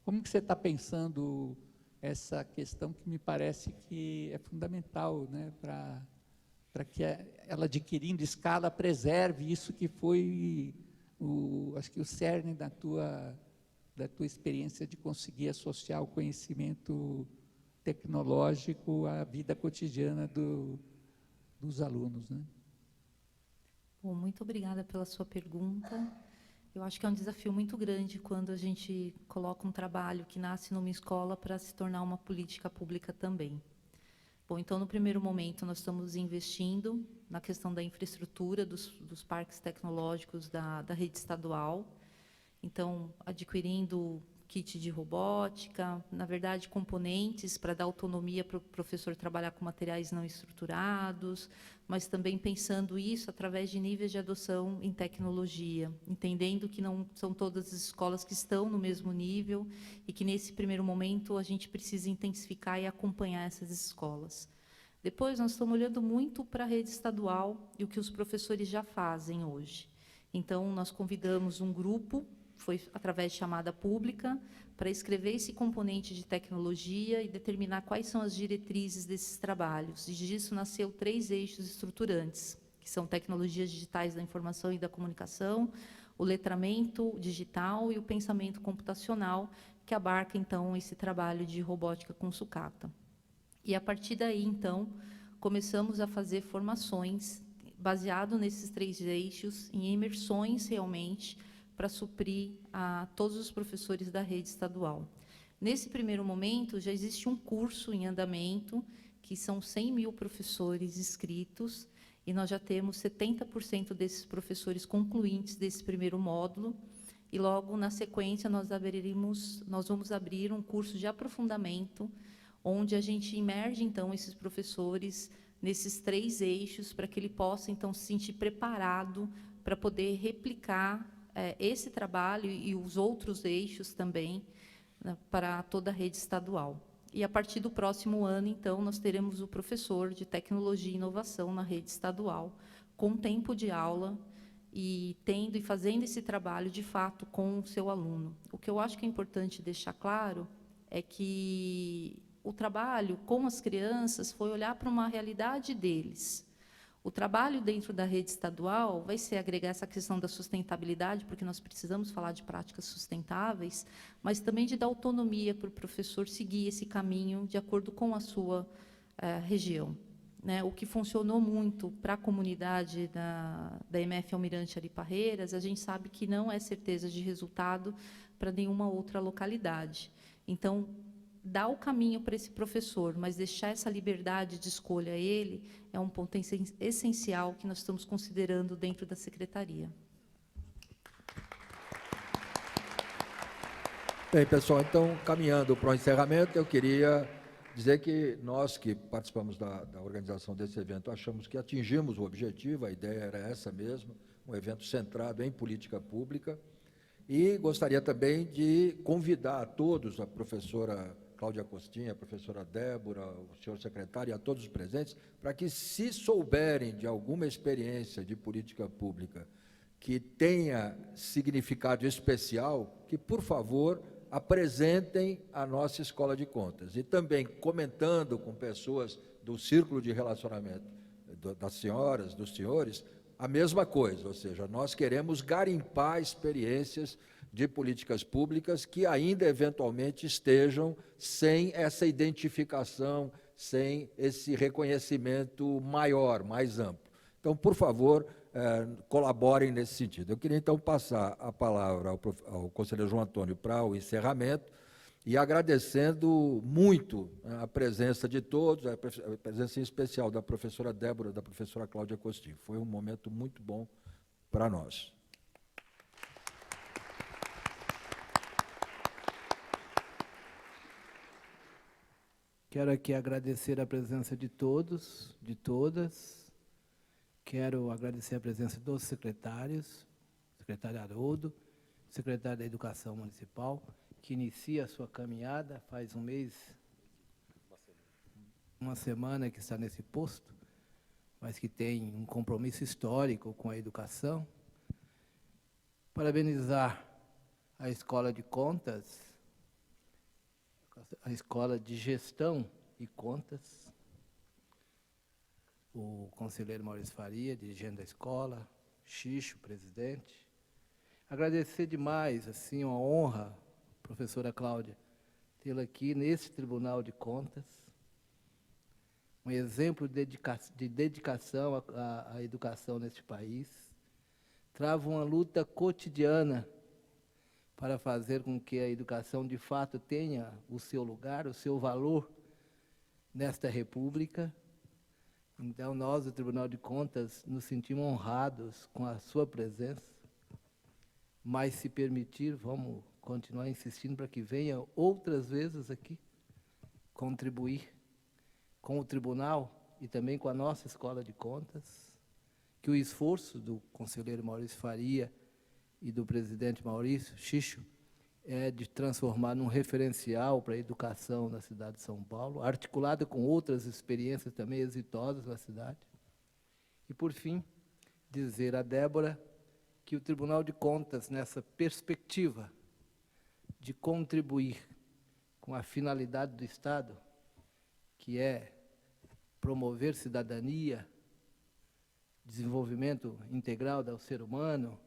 Como que você está pensando essa questão que me parece que é fundamental, né, para que ela, adquirindo escala, preserve isso que foi, acho que o cerne da tua experiência de conseguir associar o conhecimento tecnológico à vida cotidiana dos alunos, né? Bom, muito obrigada pela sua pergunta. Eu acho que é um desafio muito grande quando a gente coloca um trabalho que nasce numa escola para se tornar uma política pública também. Bom, então, no primeiro momento, nós estamos investindo na questão da infraestrutura dos parques tecnológicos da rede estadual. Então, adquirindo kit de robótica, na verdade, componentes para dar autonomia para o professor trabalhar com materiais não estruturados, mas também pensando isso através de níveis de adoção em tecnologia, entendendo que não são todas as escolas que estão no mesmo nível e que, nesse primeiro momento, a gente precisa intensificar e acompanhar essas escolas. Depois, nós estamos olhando muito para a rede estadual e o que os professores já fazem hoje. Então, nós convidamos um grupo, foi através de chamada pública, para escrever esse componente de tecnologia e determinar quais são as diretrizes desses trabalhos. E disso nasceu 3 eixos estruturantes, que são tecnologias digitais da informação e da comunicação, o letramento digital e o pensamento computacional, que abarca, então, esse trabalho de robótica com sucata. E, a partir daí, então, começamos a fazer formações baseado nesses 3 eixos, em imersões, realmente, para suprir a todos os professores da rede estadual. Nesse primeiro momento, já existe um curso em andamento, que são 100.000 professores inscritos, e nós já temos 70% desses professores concluintes desse primeiro módulo, e logo, na sequência, nós vamos abrir um curso de aprofundamento, onde a gente imerge, então, esses professores nesses 3 eixos, para que ele possa, então, se sentir preparado para poder replicar esse trabalho e os outros eixos também, né, para toda a rede estadual. E, a partir do próximo ano, então, nós teremos o professor de tecnologia e inovação na rede estadual, com tempo de aula, e tendo e fazendo esse trabalho, de fato, com o seu aluno. O que eu acho que é importante deixar claro é que o trabalho com as crianças foi olhar para uma realidade deles. O trabalho dentro da rede estadual vai ser agregar essa questão da sustentabilidade, porque nós precisamos falar de práticas sustentáveis, mas também de dar autonomia para o professor seguir esse caminho de acordo com a sua região. Né? O que funcionou muito para a comunidade da MF Almirante Ari Parreiras, a gente sabe que não é certeza de resultado para nenhuma outra localidade. Então, dar o caminho para esse professor, mas deixar essa liberdade de escolha a ele, é um ponto essencial que nós estamos considerando dentro da secretaria. Bem, pessoal, então, caminhando para o encerramento, eu queria dizer que nós que participamos da organização desse evento, achamos que atingimos o objetivo, a ideia era essa mesmo, um evento centrado em política pública, E gostaria também de convidar a todos, a professora Cláudia Costin, a professora Débora, o senhor secretário e a todos os presentes, para que, se souberem de alguma experiência de política pública que tenha significado especial, que, por favor, apresentem a nossa Escola de Contas. E também comentando com pessoas do círculo de relacionamento das senhoras, dos senhores, a mesma coisa, ou seja, nós queremos garimpar experiências de políticas públicas que ainda eventualmente estejam sem essa identificação, sem esse reconhecimento maior, mais amplo. Então, por favor, colaborem nesse sentido. Eu queria, então, passar a palavra ao conselheiro João Antônio para o encerramento, e agradecendo muito a presença de todos, a presença em especial da professora Débora, da professora Cláudia Costin. Foi um momento muito bom para nós. Quero aqui agradecer a presença de todos, de todas. Quero agradecer a presença dos secretários, secretário Haroldo, secretário da Educação Municipal, que inicia a sua caminhada faz um mês, uma semana que está nesse posto, mas que tem um compromisso histórico com a educação. Parabenizar a Escola de Contas, a Escola de Gestão e Contas, o conselheiro Maurício Faria, dirigente da escola, Xixo, presidente. Agradecer demais, assim, uma honra, professora Cláudia, tê-la aqui nesse Tribunal de Contas, um exemplo de dedicação à educação neste país, trava uma luta cotidiana para fazer com que a educação, de fato, tenha o seu lugar, o seu valor nesta República. Então, nós, do Tribunal de Contas, nos sentimos honrados com a sua presença, mas, se permitir, vamos continuar insistindo para que venha outras vezes aqui contribuir com o Tribunal e também com a nossa Escola de Contas, que o esforço do conselheiro Maurício Faria e do presidente Maurício Xixo é de transformar num referencial para a educação na cidade de São Paulo, articulada com outras experiências também exitosas na cidade. E, por fim, dizer a Débora que o Tribunal de Contas, nessa perspectiva de contribuir com a finalidade do Estado, que é promover cidadania, desenvolvimento integral do ser humano,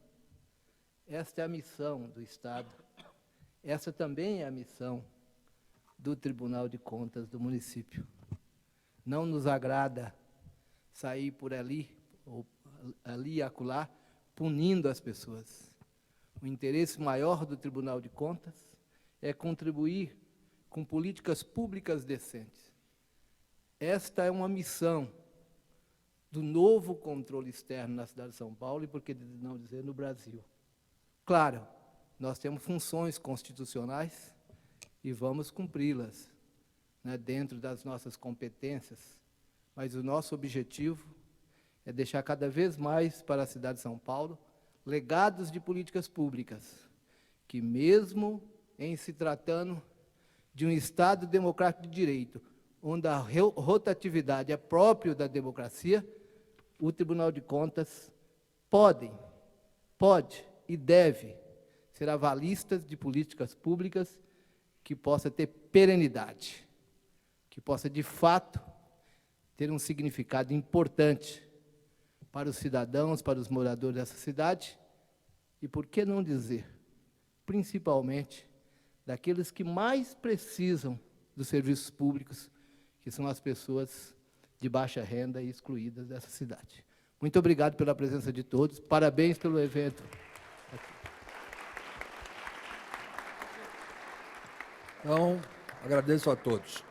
esta é a missão do Estado. Essa também é a missão do Tribunal de Contas do município. Não nos agrada sair por ali, ou ali e acolá, punindo as pessoas. O interesse maior do Tribunal de Contas é contribuir com políticas públicas decentes. Esta é uma missão do novo controle externo na cidade de São Paulo e, por que não dizer, no Brasil. Claro, nós temos funções constitucionais e vamos cumpri-las, né, dentro das nossas competências, mas o nosso objetivo é deixar cada vez mais para a cidade de São Paulo legados de políticas públicas, que mesmo em se tratando de um Estado democrático de direito, onde a rotatividade é próprio da democracia, o Tribunal de Contas pode e deve ser avalista de políticas públicas que possa ter perenidade, que possa, de fato, ter um significado importante para os cidadãos, para os moradores dessa cidade, e, por que não dizer, principalmente, daqueles que mais precisam dos serviços públicos, que são as pessoas de baixa renda e excluídas dessa cidade. Muito obrigado pela presença de todos, parabéns pelo evento. Então, agradeço a todos.